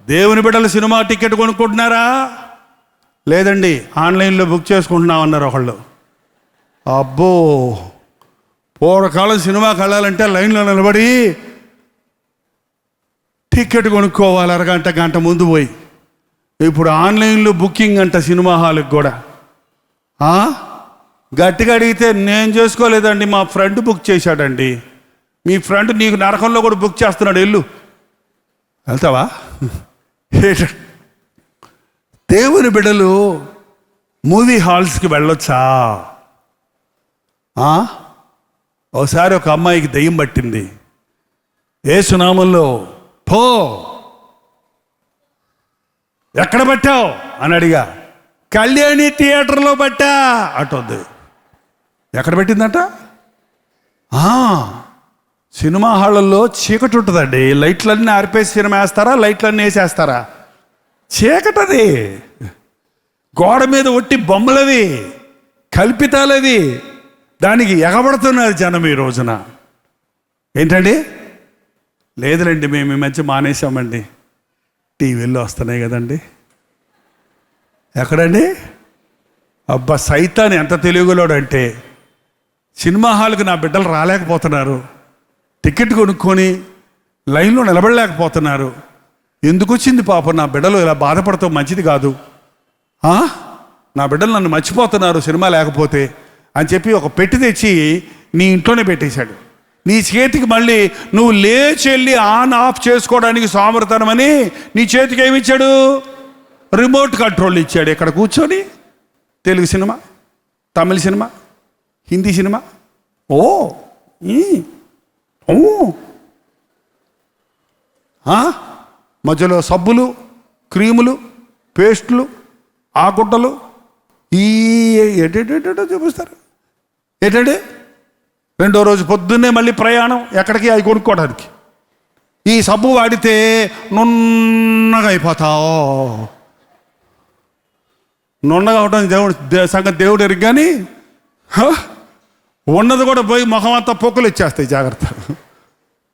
దేవుని బిడ్డలు సినిమా టికెట్ కొనుక్కుంటున్నారా? లేదండి, ఆన్లైన్లో బుక్ చేసుకుంటున్నామన్నారు ఒకళ్ళు. అబ్బో, పూర్వకాలం సినిమాకి వెళ్ళాలంటే లైన్లో నిలబడి టికెట్ కొనుక్కోవాలి గంట ముందు పోయి. ఇప్పుడు ఆన్లైన్లో బుకింగ్ అంట సినిమా హాల్కి కూడా. గట్టిగా అడిగితే నేను చేసుకోలేదండి, మా ఫ్రెండ్ బుక్ చేశాడండి. మీ ఫ్రెండ్ నీకు నరకంలో కూడా బుక్ చేస్తున్నాడు, వెళ్తావా? దేవుని బిడ్డలు మూవీ హాల్స్కి వెళ్ళొచ్చా? ఒకసారి ఒక అమ్మాయికి దెయ్యం పట్టింది. యేసునామంలో పో. ఎక్కడ పట్టావు అని అడిగా. కళ్యాణి థియేటర్లో పట్టా అంటుంది. ఎక్కడ పెట్టిందట? సినిమా హాళ్ళల్లో చీకటి ఉంటుందండి. లైట్లన్నీ ఆర్పేసి సినిమా వేస్తారా, లైట్లన్నీ వేసేస్తారా? చీకటది. గోడ మీద ఒట్టి బొమ్మలవి, కల్పితాలవి. దానికి ఎగబడుతున్నారు జనం ఈ రోజున. ఏంటండి? లేదులేండి, మేము ఈ మధ్య మానేశామండి, టీవీల్లో వస్తున్నాయి కదండి. ఎక్కడండి? అబ్బా, సైతాన్ ఎంత తెలుగులోడు అంటే, సినిమా హాల్కి నా బిడ్డలు రాలేకపోతున్నారు, టికెట్ కొనుక్కొని లైన్లో నిలబడలేకపోతున్నారు. ఎందుకు వచ్చింది పాపం, నా బిడ్డలు ఇలా బాధపడతాం మంచిది కాదు, నా బిడ్డలు నన్ను మర్చిపోతున్నారు సినిమా లేకపోతే అని చెప్పి ఒక పెట్టి తెచ్చి నీ ఇంట్లోనే పెట్టేశాడు. నీ చేతికి మళ్ళీ నువ్వు లేచి వెళ్ళి ఆన్ ఆఫ్ చేసుకోవడానికి సామర్థ్యమని నీ చేతికి ఏమిచ్చాడు? రిమోట్ కంట్రోల్ ఇచ్చాడు. ఇక్కడ కూర్చొని తెలుగు సినిమా, తమిళ సినిమా, హిందీ సినిమా, మధ్యలో సబ్బులు, క్రీములు, పేస్టులు, ఆకుట్టలు, ఏంటంటే చూపిస్తారు. ఏంటంటే రెండో రోజు పొద్దున్నే మళ్ళీ ప్రయాణం ఎక్కడికి, అవి కొనుక్కోవడానికి. ఈ సబ్బు వాడితే నున్నగా అయిపోతావు. నున్నగా అవడానికి సంగతి దేవుడు ఎరుగు, కానీ ఉన్నది కూడా పోయి ముఖం అంతా పొక్కులు ఇచ్చేస్తాయి. జాగ్రత్త.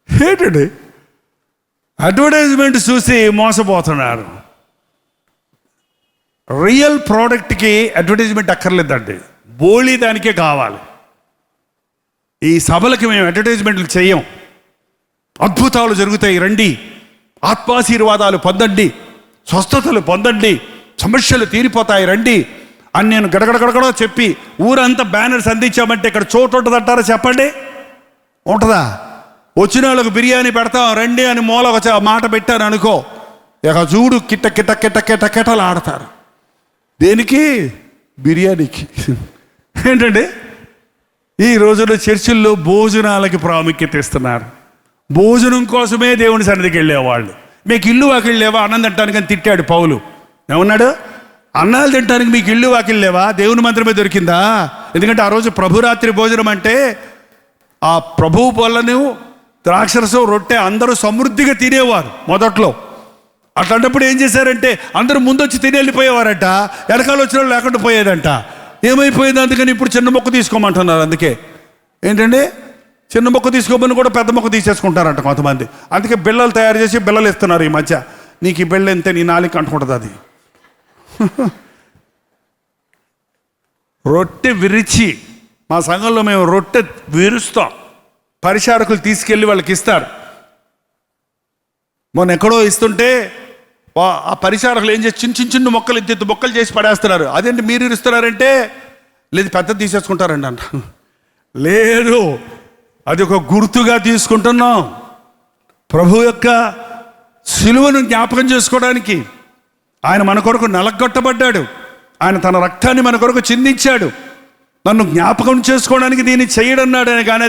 ఏంటండి? అడ్వర్టైజ్మెంట్ చూసి మోసపోతున్నారు. రియల్ ప్రోడక్ట్కి అడ్వర్టైజ్మెంట్ అక్కర్లేదండి, బోళీ దానికే కావాలి. ఈ సభలకి మేము అడ్వర్టైజ్మెంట్లు చెయ్యం. అద్భుతాలు జరుగుతాయి, రండి, ఆత్మాశీర్వాదాలు పొందండి, స్వస్థతలు పొందండి, సమస్యలు తీరిపోతాయి, రండి అని నేను గడగడగడగడ చెప్పి ఊరంతా బ్యానర్స్ అందించామంటే ఇక్కడ చోటు ఉంటుందంటారా? చెప్పండి, ఉంటుందా? వచ్చిన వాళ్ళకు బిర్యానీ పెడతాం రండి అని మూల వచ్చి ఆ మాట పెట్టాను అనుకో, ఇక చూడు కిట్ట కిట్ట కిట్ట కిట్ట కిట్టలు ఆడతారు. దేనికి? బిర్యానీకి. ఏంటండి? ఈ రోజుల్లో చర్చిల్లో భోజనాలకి ప్రాముఖ్యత ఇస్తున్నారు. భోజనం కోసమే దేవుని సన్నిధికి వెళ్ళేవాళ్ళు. మీకు ఇల్లు వాకిళ్ళు లేవా అన్నం తింటానికి అని తిట్టాడు పౌలు. ఏమన్నాడు? అన్నాలు తింటానికి మీకు ఇల్లు వాకిళ్ళు లేవా? దేవుని మందిరమే దొరికిందా? ఎందుకంటే ఆ రోజు ప్రభురాత్రి భోజనం అంటే ఆ ప్రభువు పొలను, ద్రాక్షరసం, రొట్టె అందరూ సమృద్ధిగా తినేవారు మొదట్లో. అట్లాంటప్పుడు ఏం చేశారంటే అందరూ ముందొచ్చి తిని వెళ్ళిపోయేవారట, వెనకాల వచ్చిన వాళ్ళు లేకుండా పోయేదంట. ఏమైపోయింది? అందుకని ఇప్పుడు చిన్న మొక్క తీసుకోమంటున్నారు. అందుకే ఏంటంటే చిన్న మొక్క తీసుకోమని కూడా పెద్ద మొక్క తీసేసుకుంటారంట కొంతమంది. అందుకే బిళ్ళలు తయారు చేసి బిళ్ళలు ఇస్తున్నారు ఈ మధ్య. నీకు ఈ బిళ్ళ ఎంతే, నీ నాలుగు అంటుకుంటుంది అది. రొట్టె విరిచి, మా సంఘంలో మేము రొట్టె విరుస్తాం, పరిచారకులు తీసుకెళ్ళి వాళ్ళకి ఇస్తారు. మొన్న ఎక్కడో ఇస్తుంటే ఆ పరిచారకులు ఏం చేసి చిన్న చిన్న మొక్కలు ఇంత మొక్కలు చేసి పడేస్తున్నారు. అదేంటి మీరు ఇస్తున్నారంటే లేదు పెద్ద తీసేసుకుంటారండి అంట. లేదు, అది ఒక గుర్తుగా తీసుకుంటున్నాం. ప్రభు యొక్క శిలువను జ్ఞాపకం చేసుకోవడానికి. ఆయన మన కొరకు నలగొట్టబడ్డాడు, ఆయన తన రక్తాన్ని మన కొరకు చిందించాడు. నన్ను జ్ఞాపకం చేసుకోవడానికి దీన్ని చేయడన్నాడు అని. కానీ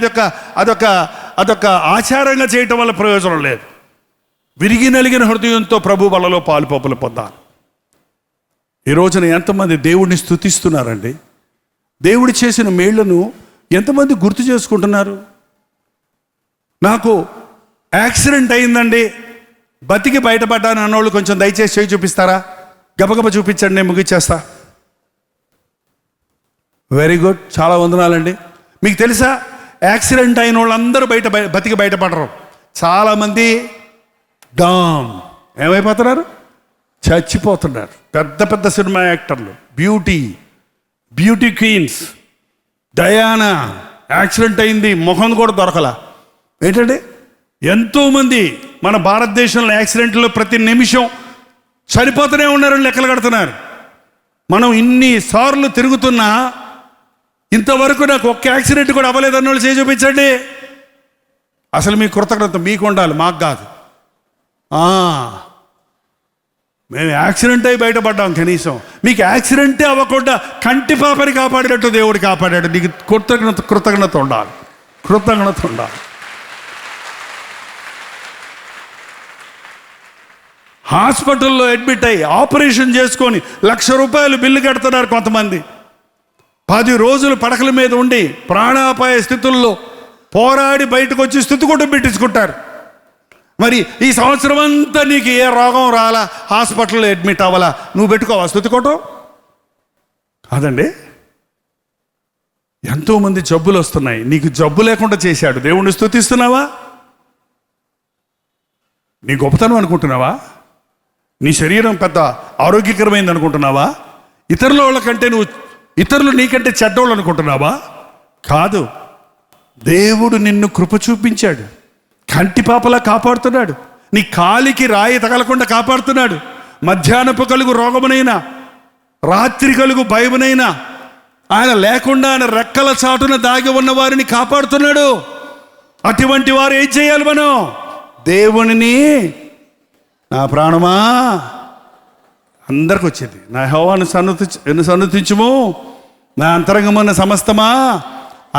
అదొక ఆచారంగా చేయటం వల్ల ప్రయోజనం లేదు. విరిగి నలిగిన హృదయంతో ప్రభు వలలో పాలుపోపులు పొందాలి. ఈ రోజున ఎంతమంది దేవుడిని స్తుతిస్తున్నారండి? దేవుడు చేసిన మేళ్లను ఎంతమంది గుర్తు చేసుకుంటున్నారు? నాకు యాక్సిడెంట్ అయిందండి, బతికి బయటపడ్డాను అన్నోళ్ళు కొంచెం దయచేసి చేయి చూపిస్తారా? గబగబ చూపించండి, నేను ముగిచ్చేస్తా. వెరీ గుడ్, చాలా వందనాలండి. మీకు తెలుసా, యాక్సిడెంట్ అయిన వాళ్ళందరూ బతికి బయటపడరు. చాలామంది ఏమైపోతున్నారు? చచ్చిపోతున్నారు. పెద్ద పెద్ద సినిమా యాక్టర్లు, బ్యూటీ క్వీన్స్, డయానా యాక్సిడెంట్ అయింది, మొహం కూడా దొరకలా. ఏంటంటే ఎంతోమంది మన భారతదేశంలో యాక్సిడెంట్లో ప్రతి నిమిషం చనిపోతూనే ఉన్నారని లెక్కలు కడుతున్నారు. మనం ఇన్నిసార్లు తిరుగుతున్నా ఇంతవరకు నాకు ఒక్క యాక్సిడెంట్ కూడా అవ్వలేదన్న వాళ్ళు చేసి చూపించండి. అసలు మీ కృతజ్ఞత మీకు ఉండాలి, మాకు కాదు. మేము యాక్సిడెంట్ అయి బయటపడ్డాం. కనీసం మీకు యాక్సిడెంటే అవ్వకుండా కంటి పాపని కాపాడినట్టు దేవుడు కాపాడాడు. నీకు కృతజ్ఞత ఉండాలి. హాస్పిటల్లో అడ్మిట్ అయ్యి ఆపరేషన్ చేసుకొని ₹1,00,000 బిల్లు కడుతున్నారు కొంతమంది. 10 రోజులు పడకల మీద ఉండి ప్రాణాపాయ స్థితుల్లో పోరాడి బయటకు వచ్చి స్థుతికోటం పెట్టించుకుంటారు. మరి ఈ సంవత్సరం అంతా నీకు ఏ రోగం రాలా, హాస్పిటల్లో అడ్మిట్ అవ్వాలా, నువ్వు పెట్టుకోవా స్థుతికోటం? కాదండి. ఎంతోమంది జబ్బులు వస్తున్నాయి, నీకు జబ్బు లేకుండా చేశాడు. దేవుణ్ణి స్తుతిస్తున్నావా? నీ గొప్పతనం అనుకుంటున్నావా? నీ శరీరం పెద్ద ఆరోగ్యకరమైంది అనుకుంటున్నావా? ఇతరులు నీకంటే చెడ్డోళ్ళు అనుకుంటున్నావా? కాదు. దేవుడు నిన్ను కృప చూపించాడు, కంటి పాపలా కాపాడుతున్నాడు. నీ కాలికి రాయి తగలకుండా కాపాడుతున్నాడు. మధ్యాహ్నపు కలుగు రోగమునైనా, రాత్రి కలుగు భయమునైనా ఆయన లేకుండా ఆయన రెక్కల చాటున దాగి ఉన్న వారిని కాపాడుతున్నాడు. అటువంటి వారు ఏం చేయాలి? మనం దేవునిని, నా ప్రాణమా, అందరికి వచ్చేది, నా యెహోవాను సన్నుతించుము, నా అంతరంగమున్న సమస్తమా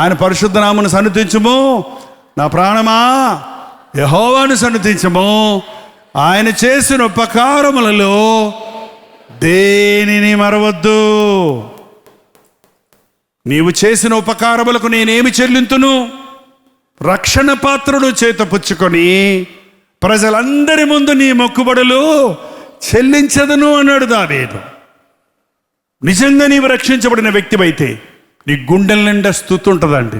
ఆయన పరిశుద్ధ నామమును సన్నుతించుము, నా ప్రాణమా యెహోవాను సన్నుతించుము, ఆయన చేసిన ఉపకారములలో దేనిని మరవద్దు. నీవు చేసిన ఉపకారములకు నేనేమి చెల్లింతును? రక్షణ పాత్రను చేతపుచ్చుకొని ప్రజలందరి ముందు నీ మొక్కుబడులు చెల్లించదను అన్నాడు దావీదు. నిజంగా నీవు రక్షించబడిన వ్యక్తివైతే నీ గుండెల నిండా స్తుతి ఉంటుందండి,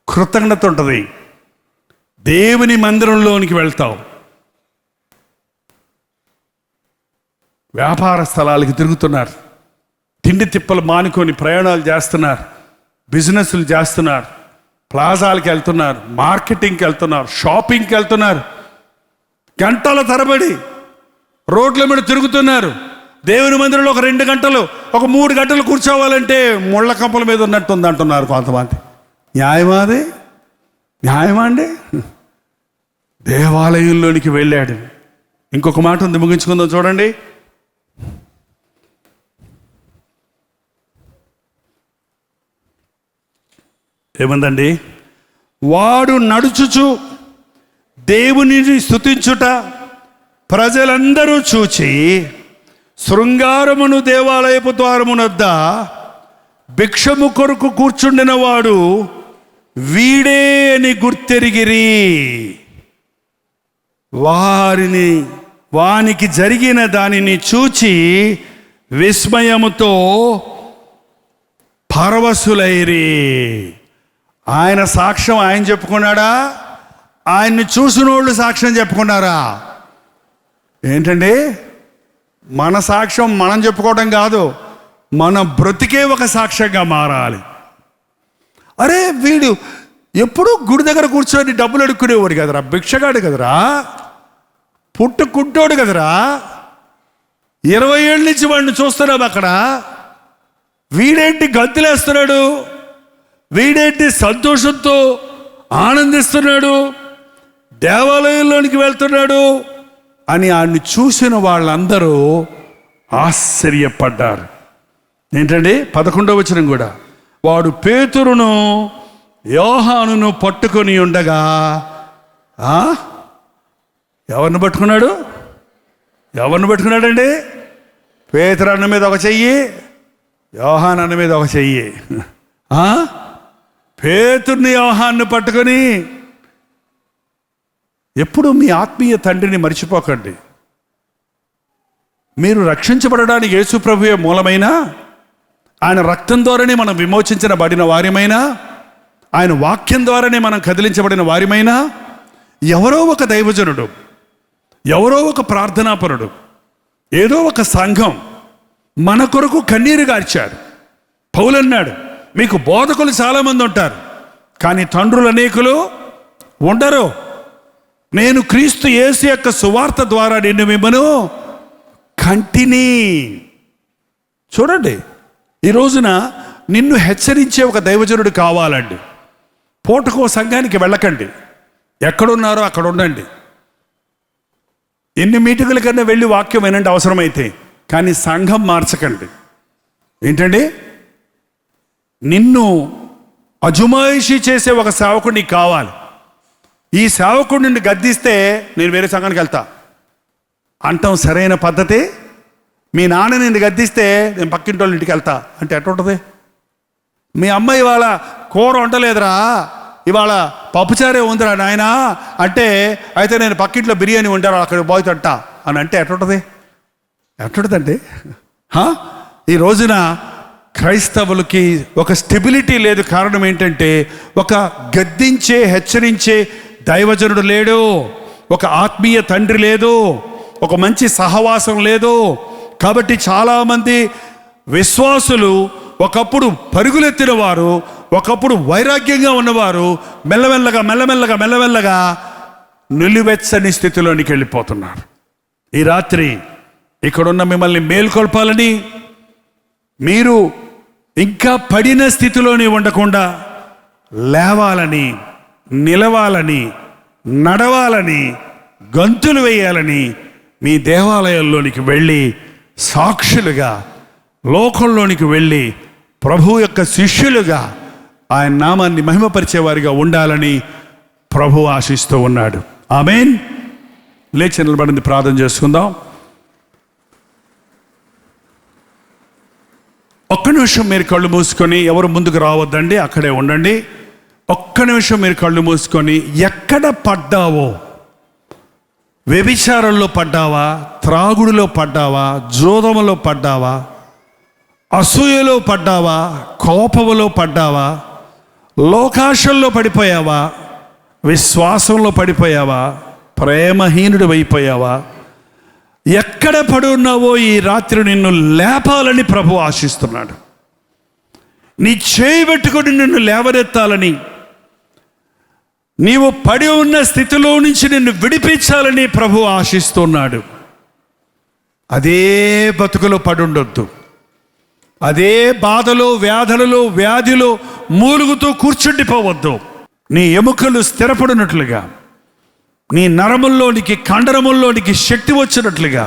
కృతజ్ఞత ఉంటుంది. దేవుని మందిరంలోనికి వెళ్తావు, వ్యాపార స్థలాలకి తిరుగుతున్నారు, తిండి తిప్పలు మానుకొని ప్రయాణాలు చేస్తున్నారు, బిజినెస్లు చేస్తున్నారు, ప్లాజాలకు వెళ్తున్నారు, మార్కెటింగ్కి వెళ్తున్నారు, షాపింగ్కి వెళ్తున్నారు, గంటల తరబడి రోడ్ల మీద తిరుగుతున్నారు. దేవుని మందిరంలో ఒక 2 గంటలు, ఒక 3 గంటలు కూర్చోవాలంటే ముళ్ళ కంపల మీద ఉన్నట్టుంది అంటున్నారు కొంతమంది. న్యాయమా అండి? దేవాలయంలోనికి వెళ్ళాడు. ఇంకొక మాట ఉంది, ముగించుకుందాం చూడండి. ఏమందండి? వాడు నడుచుచు దేవునిని స్తుతించుట ప్రజలందరూ చూచి శృంగారమును దేవాలయపు ద్వారమునొద్ద భిక్షము కొరకు కూర్చుండిన వాడు వీడే అని గుర్తెరిగిరి. వానికి జరిగిన దానిని చూచి విస్మయముతో పరవశులైరి. ఆయన సాక్ష్యం ఆయన చెప్పుకున్నాడా? ఆయన్ని చూసిన వాళ్ళు సాక్ష్యం చెప్పుకున్నారా? ఏంటండి, మన సాక్ష్యం మనం చెప్పుకోవడం కాదు, మన బ్రతికే ఒక సాక్ష్యంగా మారాలి. అరే, వీడు ఎప్పుడూ గుడి దగ్గర కూర్చొని డబ్బులు అడుక్కునేవాడు కదరా, భిక్షగాడు కదరా, పుట్టుకుంటోడు కదరా, 20 ఏళ్ళ నుంచి వాడిని చూస్తున్నాం అక్కడ. వీడేంటి గంతులేస్తున్నాడు, వీడేంటి సంతోషంతో ఆనందిస్తున్నాడు, దేవాలయంలోనికి వెళ్తున్నాడు అని ఆయన్ని చూసిన వాళ్ళందరూ ఆశ్చర్యపడ్డారు. ఏంటండి 11వ వచనం కూడా, వాడు పేతురును యోహానును పట్టుకొని ఉండగా ఎవరిని పట్టుకున్నాడండి? పేతురు అన్న మీద ఒక చెయ్యి, యోహాను అన్న మీద ఒక చెయ్యి. పేతుర్ని యోహాన్ని పట్టుకొని, ఎప్పుడు మీ ఆత్మీయ తండ్రిని మర్చిపోకండి. మీరు రక్షించబడడానికి యేసు ప్రభువే మూలమైన, ఆయన రక్తం ద్వారానే మనం విమోచించబడిన వారిమైనా, ఆయన వాక్యం ద్వారానే మనం కదిలించబడిన వారిమైనా, ఎవరో ఒక దైవజనుడు, ఎవరో ఒక ప్రార్థనాపరుడు, ఏదో ఒక సంఘం మన కొరకు కన్నీరు గార్చారు. పౌలు అన్నాడు, మీకు బోధకులు చాలామంది ఉంటారు, కానీ తండ్రులు అనేకులు ఉండరు. నేను క్రీస్తు యేసు యొక్క సువార్త ద్వారా నిన్ను మిమ్మను కంటిని. చూడండి, ఈ రోజున నిన్ను హెచ్చరించే ఒక దైవజనుడు కావాలండి. పూటకో సంఘానికి వెళ్ళకండి, ఎక్కడున్నారో అక్కడ ఉండండి. ఎన్ని మీటింగుల కన్నా వెళ్ళి వాక్యం వినండి అవసరమైతే, కానీ సంఘం మార్చకండి. ఏంటండి, నిన్ను అజమాయిషీ చేసే ఒక సేవకుడు నీకు కావాలి. ఈ సేవకుడు నిన్ను గద్దిస్తే నేను వేరే సంఘానికి వెళ్తా అంటాం సరైన పద్ధతి? మీ నాన్న నిన్ను గద్దిస్తే నేను పక్కింటి వాళ్ళ ఇంటికి వెళ్తా అంటే ఎట్టుంటుంది? మీ అమ్మ ఇవాళ కూర వండలేదురా, ఇవాళ పప్పుచారే ఉందిరా నాయన అంటే, అయితే నేను పక్కింట్లో బిర్యానీ వండారు అక్కడ పోతుంటా అని అంటే ఎట్టుంటుందండి? ఈ రోజున క్రైస్తవులకి ఒక స్టెబిలిటీ లేదు. కారణం ఏంటంటే, ఒక గద్దించే హెచ్చరించే దైవజనుడు లేడు, ఒక ఆత్మీయ తండ్రి లేదు, ఒక మంచి సహవాసం లేదు. కాబట్టి చాలామంది విశ్వాసులు ఒకప్పుడు పరుగులెత్తిన వారు, ఒకప్పుడు వైరాగ్యంగా ఉన్నవారు మెల్లమెల్లగా నిలువెచ్చని స్థితిలోనికి వెళ్ళిపోతున్నారు. ఈ రాత్రి ఇక్కడున్న మిమ్మల్ని మేల్కొల్పాలని, మీరు ఇంకా పడిన స్థితిలోనే ఉండకుండా లేవాలని, నిలవాలని, నడవాలని, గంతులు వేయాలని, మీ దేవాలయాల్లోనికి వెళ్ళి సాక్షులుగా, లోకంలోనికి వెళ్ళి ప్రభు యొక్క శిష్యులుగా ఆయన నామాన్ని మహిమపరిచేవారిగా ఉండాలని ప్రభు ఆశిస్తూ ఉన్నాడు. ఆమేన్. లేచి నిలబడింది, ప్రార్థన చేసుకుందాం. ఒక్క నిమిషం మీరు కళ్ళు మూసుకొని, ఎవరు ముందుకు రావద్దండి, అక్కడే ఉండండి. ఒక్క నిమిషం మీరు కళ్ళు మూసుకొని, ఎక్కడ పడ్డావో, వ్యభిచారంలో పడ్డావా, త్రాగుడులో పడ్డావా, జోదములో పడ్డావా, అసూయలో పడ్డావా, కోపములో పడ్డావా, లోకాశల్లో పడిపోయావా, విశ్వాసంలో పడిపోయావా, ప్రేమహీనుడు అయిపోయావా, ఎక్కడ పడి ఉన్నావో ఈ రాత్రి నిన్ను లేపాలని ప్రభు ఆశిస్తున్నాడు. నీ చేయి పెట్టుకొని నిన్ను లేవనెత్తాలని, నీవు పడి ఉన్న స్థితిలో నుంచి నిన్ను విడిపించాలని ప్రభు ఆశిస్తున్నాడు. అదే బతుకులో పడి ఉండొద్దు, అదే బాధలో, వ్యాధిలో మూలుగుతూ కూర్చుండిపోవద్దు. నీ ఎముకలు స్థిరపడినట్లుగా, నీ నరముల్లోనికి, కండరముల్లోనికి శక్తి వచ్చినట్లుగా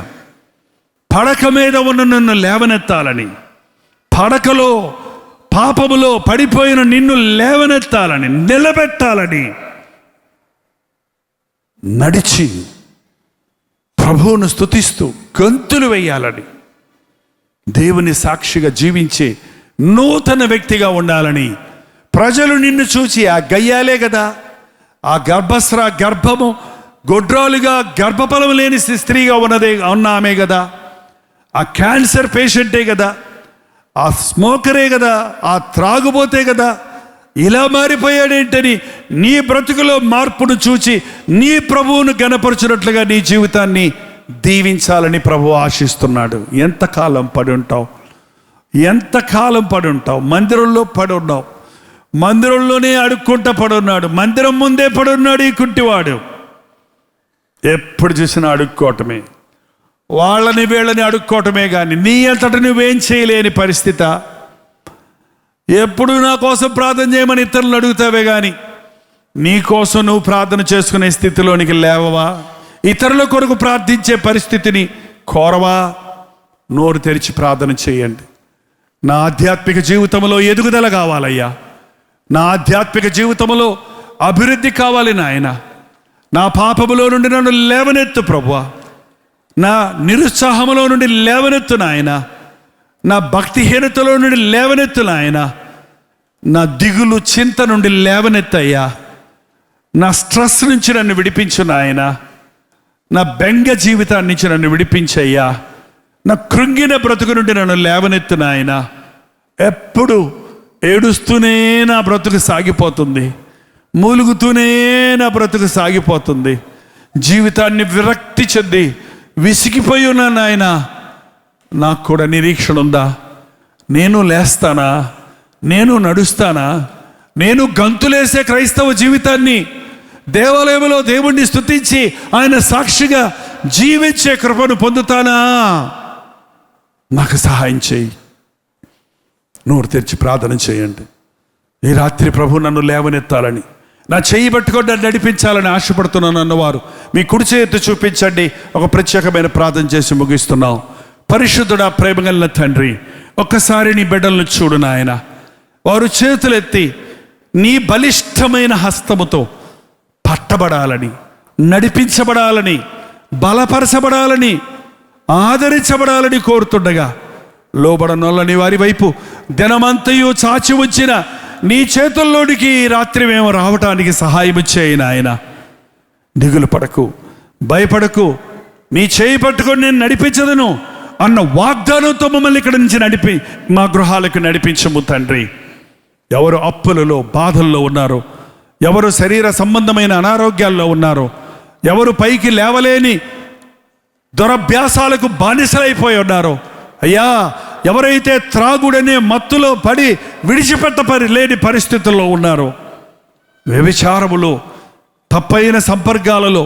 పడక మీద ఉన్న నిన్ను లేవనెత్తాలని, పడకలో పాపములో పడిపోయిన నిన్ను లేవనెత్తాలని, నిలబెట్టాలని, నడిచి ప్రభువును స్తుతిస్తూ గంతులు వేయాలని, దేవుని సాక్షిగా జీవించే నూతన వ్యక్తిగా ఉండాలని, ప్రజలు నిన్ను చూచి ఆ గయ్యాలే కదా, ఆ గర్భము గొడ్రాలుగా గర్భఫలం లేని స్త్రీగా ఉన్నామే కదా, ఆ క్యాన్సర్ పేషెంటే కదా, ఆ స్మోకరే కదా, ఆ త్రాగుబోతే కదా, ఇలా మారిపోయాడేంటని నీ బ్రతుకులో మార్పును చూచి నీ ప్రభువును గణపరచినట్లుగా నీ జీవితాన్ని దీవించాలని ప్రభు ఆశిస్తున్నాడు. ఎంతకాలం పడి ఉంటావు? మందిరంలో పడి ఉన్నావు, మందిరంలోనే అడుక్కుంటా పడున్నాడు, మందిరం ముందే పడున్నాడు ఈ కుంటివాడు. ఎప్పుడు చూసినా అడుక్కోవటమే, వాళ్ళని వీళ్ళని అడుక్కోవటమే కానీ నీ అంతట నువ్వేం చేయలేని పరిస్థితి. ఎప్పుడు నా కోసం ప్రార్థన చేయమని ఇతరులను అడుగుతావే కానీ నీ కోసం నువ్వు ప్రార్థన చేసుకునే స్థితిలోనికి లేవవా? ఇతరుల కొరకు ప్రార్థించే పరిస్థితిని కోరవా? నోరు తెరిచి ప్రార్థన చేయండి. నా ఆధ్యాత్మిక జీవితంలో ఎదుగుదల కావాలయ్యా, నా ఆధ్యాత్మిక జీవితంలో అభివృద్ధి కావాలి నాయన. నా పాపములో నుండి నన్ను లేవనెత్తు ప్రభువా, నా నిరుత్సాహములో నుండి లేవనెత్తు నాయన, నా భక్తిహీనతలో నుండి లేవనెత్తు నాయన, నా దిగులు చింత నుండి లేవనెత్తయ్యా, నా స్ట్రెస్ నుంచి నన్ను విడిపించు నాయన, నా బెంగ జీవితాన్ని నుంచి నన్ను విడిపించయ్యా, నా కృంగిన బ్రతుకు నుండి నన్ను లేవనెత్తు నాయన. ఎప్పుడు ఏడుస్తూనే నా బ్రతుకు సాగిపోతుంది, మూలుగుతూనే నా బ్రతుకు సాగిపోతుంది, జీవితాన్ని విరక్తి చెంది విసిగిపోయి ఉన్నాను నాయన. నాకు కూడా నిరీక్షణ ఉందా? నేను లేస్తానా? నేను నడుస్తానా? నేను గంతులేసే క్రైస్తవ జీవితాన్ని దేవాలయంలో దేవుణ్ణి స్తుతించి ఆయన సాక్షిగా జీవించే కృపను పొందుతానా? నాకు సహాయం చేయి. నోరు తెరిచి ప్రార్థన చేయండి. ఈ రాత్రి ప్రభు నన్ను లేవనెత్తాలని, నా చెయ్యి పట్టుకొని నన్ను నడిపించాలని ఆశపడుతున్నాను అన్నవారు మీ కుడి చేతి చూపించండి. ఒక ప్రత్యేకమైన ప్రార్థన చేసి ముగిస్తున్నాం. పరిశుద్ధుడా, ప్రేమగల తండ్రి, ఒక్కసారి నీ బిడ్డలను చూడు నాయన. వారు చేతులెత్తి నీ బలిష్టమైన హస్తముతో పట్టబడాలని, నడిపించబడాలని, బలపరచబడాలని, ఆదరించబడాలని కోరుతుండగా లోబడనొల్లని వారి వైపు దినమంతయు చాచి ఉంచిన నీ చేతుల్లోనికి ఈ రాత్రి మేము రావటానికి సహాయం చేయి నాయన. దిగులు పడకు, భయపడకు, నీ చేయి పట్టుకొని నేను నడిపించదను అన్న వాగ్దానంతో మమ్మల్ని ఇక్కడ నుంచి నడిపి మా గృహాలకు నడిపించము తండ్రి. ఎవరు అప్పులలో బాధల్లో ఉన్నారో, ఎవరు శరీర సంబంధమైన అనారోగ్యాల్లో ఉన్నారో, ఎవరు పైకి లేవలేని దురభ్యాసాలకు బానిసలైపోయి ఉన్నారో అయ్యా, ఎవరైతే త్రాగుడనే మత్తులో పడి విడిచిపెట్టలేని పరిస్థితుల్లో ఉన్నారో, వ్యభిచారములో, తప్పైన సంపర్కాలలో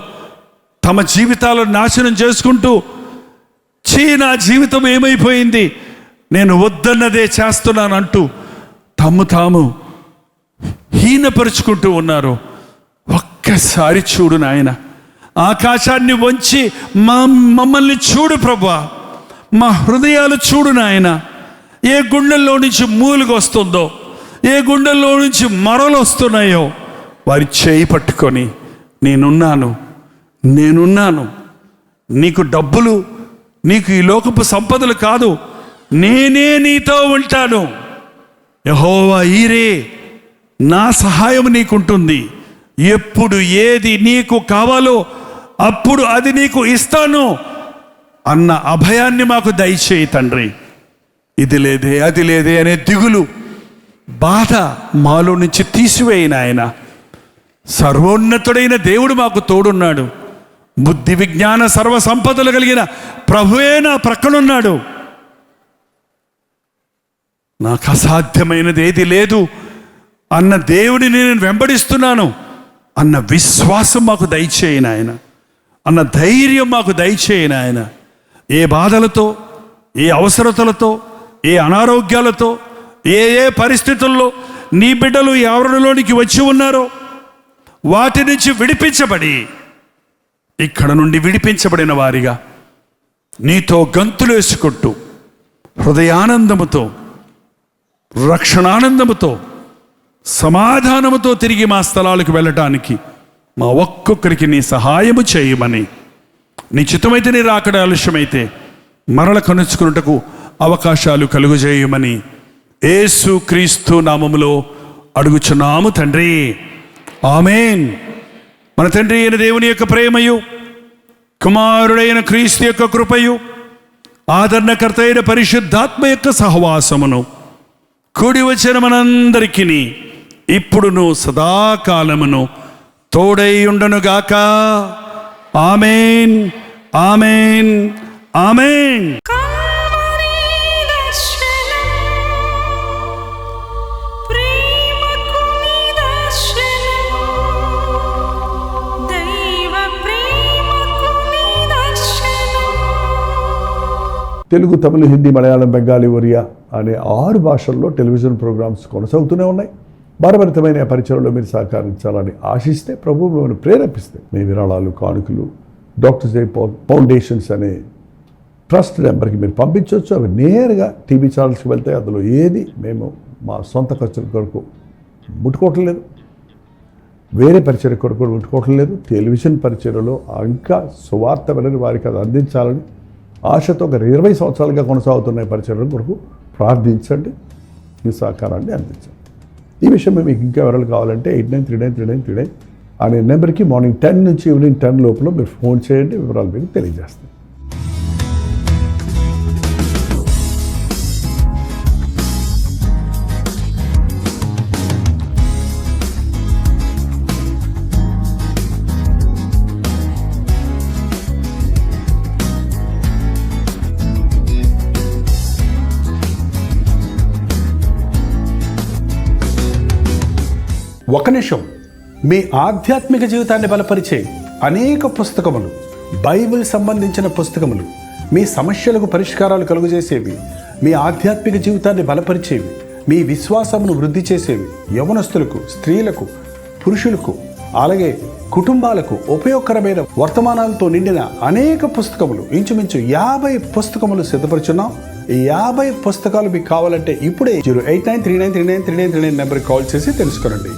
తమ జీవితాలను నాశనం చేసుకుంటూ నా జీవితం ఏమైపోయింది, నేను వద్దన్నదే చేస్తున్నానంటూ తాము హీనపరుచుకుంటూ ఉన్నారు. ఒక్కసారి చూడు నాయన, ఆకాశాన్ని వంచి మమ్మల్ని చూడు ప్రభువా, మా హృదయాలు చూడు నాయన. ఏ గుండెల్లో నుంచి మూలుగు వస్తుందో, ఏ గుండెల్లో నుంచి మరలు వస్తున్నాయో వారి చేయి పట్టుకొని నేనున్నాను, నీకు డబ్బులు, నీకు ఈ లోకపు సంపదలు కాదు, నేనే నీతో ఉంటాను. యెహోవా ఈరే, నా సహాయం నీకుంటుంది. ఎప్పుడు ఏది నీకు కావాలో అప్పుడు అది నీకు ఇస్తాను అన్న అభయాన్ని మాకు దయచేయి తండ్రి. ఇది లేదే అది లేదే అనే దిగులు, బాధ మాలో నుంచి తీసివేయను ఆయన. సర్వోన్నతుడైన దేవుడు మాకు తోడున్నాడు. బుద్ధి విజ్ఞాన సర్వ సంపదలు కలిగిన ప్రభువే నా ప్రక్కనున్నాడు. నాకు అసాధ్యమైనది ఏది లేదు అన్న దేవుడిని నేను వెంబడిస్తున్నాను అన్న విశ్వాసం మాకు దయచేయను ఆయన, అన్న ధైర్యం మాకు దయచేయను ఆయన. ఏ బాధలతో, ఏ అవసరతలతో, ఏ అనారోగ్యాలతో, ఏ పరిస్థితుల్లో నీ బిడ్డలు ఈ ఆవరణలోనికి వచ్చి ఉన్నారో వాటి నుంచి విడిపించబడి, ఇక్కడ నుండి విడిపించబడిన వారిగా నీతో గంతులు వేసుకుంటూ హృదయానందముతో, రక్షణానందముతో, సమాధానముతో తిరిగి మా స్థలాలకు వెళ్ళటానికి మా ఒక్కొక్కరికి నీ సహాయము చేయమని, నీ చిత్తమైతే నీ రాకడ ఆలస్యమైతే మరల కనుచుకున్నటకు అవకాశాలు కలుగజేయమని యేసు క్రీస్తు నామములో అడుగుచున్నాము తండ్రి, ఆమేన్. మన తండ్రి అయిన దేవుని యొక్క ప్రేమయు, కుమారుడైన క్రీస్తు యొక్క కృపయు, ఆదరణకర్త అయిన పరిశుద్ధాత్మ యొక్క సహవాసమును కూడి వచ్చిన మనందరికీ ఇప్పుడును సదాకాలమును తోడై ఉండునుగాక. ఆమేన్, ఆమేన్, ఆమేన్. కల్వరి దర్శనం, ప్రేమకు నిదర్శనం, దైవ ప్రేమకు నిదర్శనం. తెలుగు, తమిళ, హిందీ, మలయాళం, బెంగాలీ, ఒరియా, అనే 6 భాషల్లో టెలివిజన్ ప్రోగ్రామ్స్ కొనసాగుతూనే ఉన్నాయి. భారభరితమైన పరిచయంలో మీరు సహకరించాలని ఆశిస్తే, ప్రభు మిమ్మల్ని ప్రేరేపిస్తే మీ విరాళాలు, కానుకలు డాక్టర్స్ డే ఫౌండేషన్స్ అనే ట్రస్ట్ నెంబర్కి మీరు పంపించవచ్చు. అవి నేరుగా టీవీ ఛానల్స్కి వెళ్తాయి. అందులో ఏది మేము మా సొంత ఖర్చుల కొరకు ముట్టుకోవటం లేదు, వేరే పరిచయ కొరకు ముట్టుకోవటం లేదు. టెలివిజన్ పరిచయలో ఇంకా సువార్త వినని వారికి అది అందించాలని ఆశతో ఒక 20 సంవత్సరాలుగా కొనసాగుతున్న పరిచయం కొరకు ప్రార్థించండి, మీ సహకారాన్ని అందించండి. ఈ విషయం మీకు ఇంకా వివరాలు కావాలంటే 89393939 అనే నెంబర్కి మార్నింగ్ 10 నుంచి ఈవినింగ్ 10 లోపల మీరు ఫోన్ చేయండి, వివరాలు మీకు తెలియజేస్తాం. ఒక నిమిషం. మీ ఆధ్యాత్మిక జీవితాన్ని బలపరిచే అనేక పుస్తకములు, బైబిల్ సంబంధించిన పుస్తకములు, మీ సమస్యలకు పరిష్కారాలు కలుగజేసేవి, మీ ఆధ్యాత్మిక జీవితాన్ని బలపరిచేవి, మీ విశ్వాసమును వృద్ధి చేసేవి, యవనస్తులకు, స్త్రీలకు, పురుషులకు, అలాగే కుటుంబాలకు ఉపయోగకరమైన వర్తమానాలతో నిండిన అనేక పుస్తకములు, ఇంచుమించు 50 పుస్తకములు సిద్ధపరుచున్నాం. ఈ 50 పుస్తకాలు మీకు కావాలంటే ఇప్పుడే 08939393939 నెంబర్కి కాల్ చేసి తెలుసుకోండి.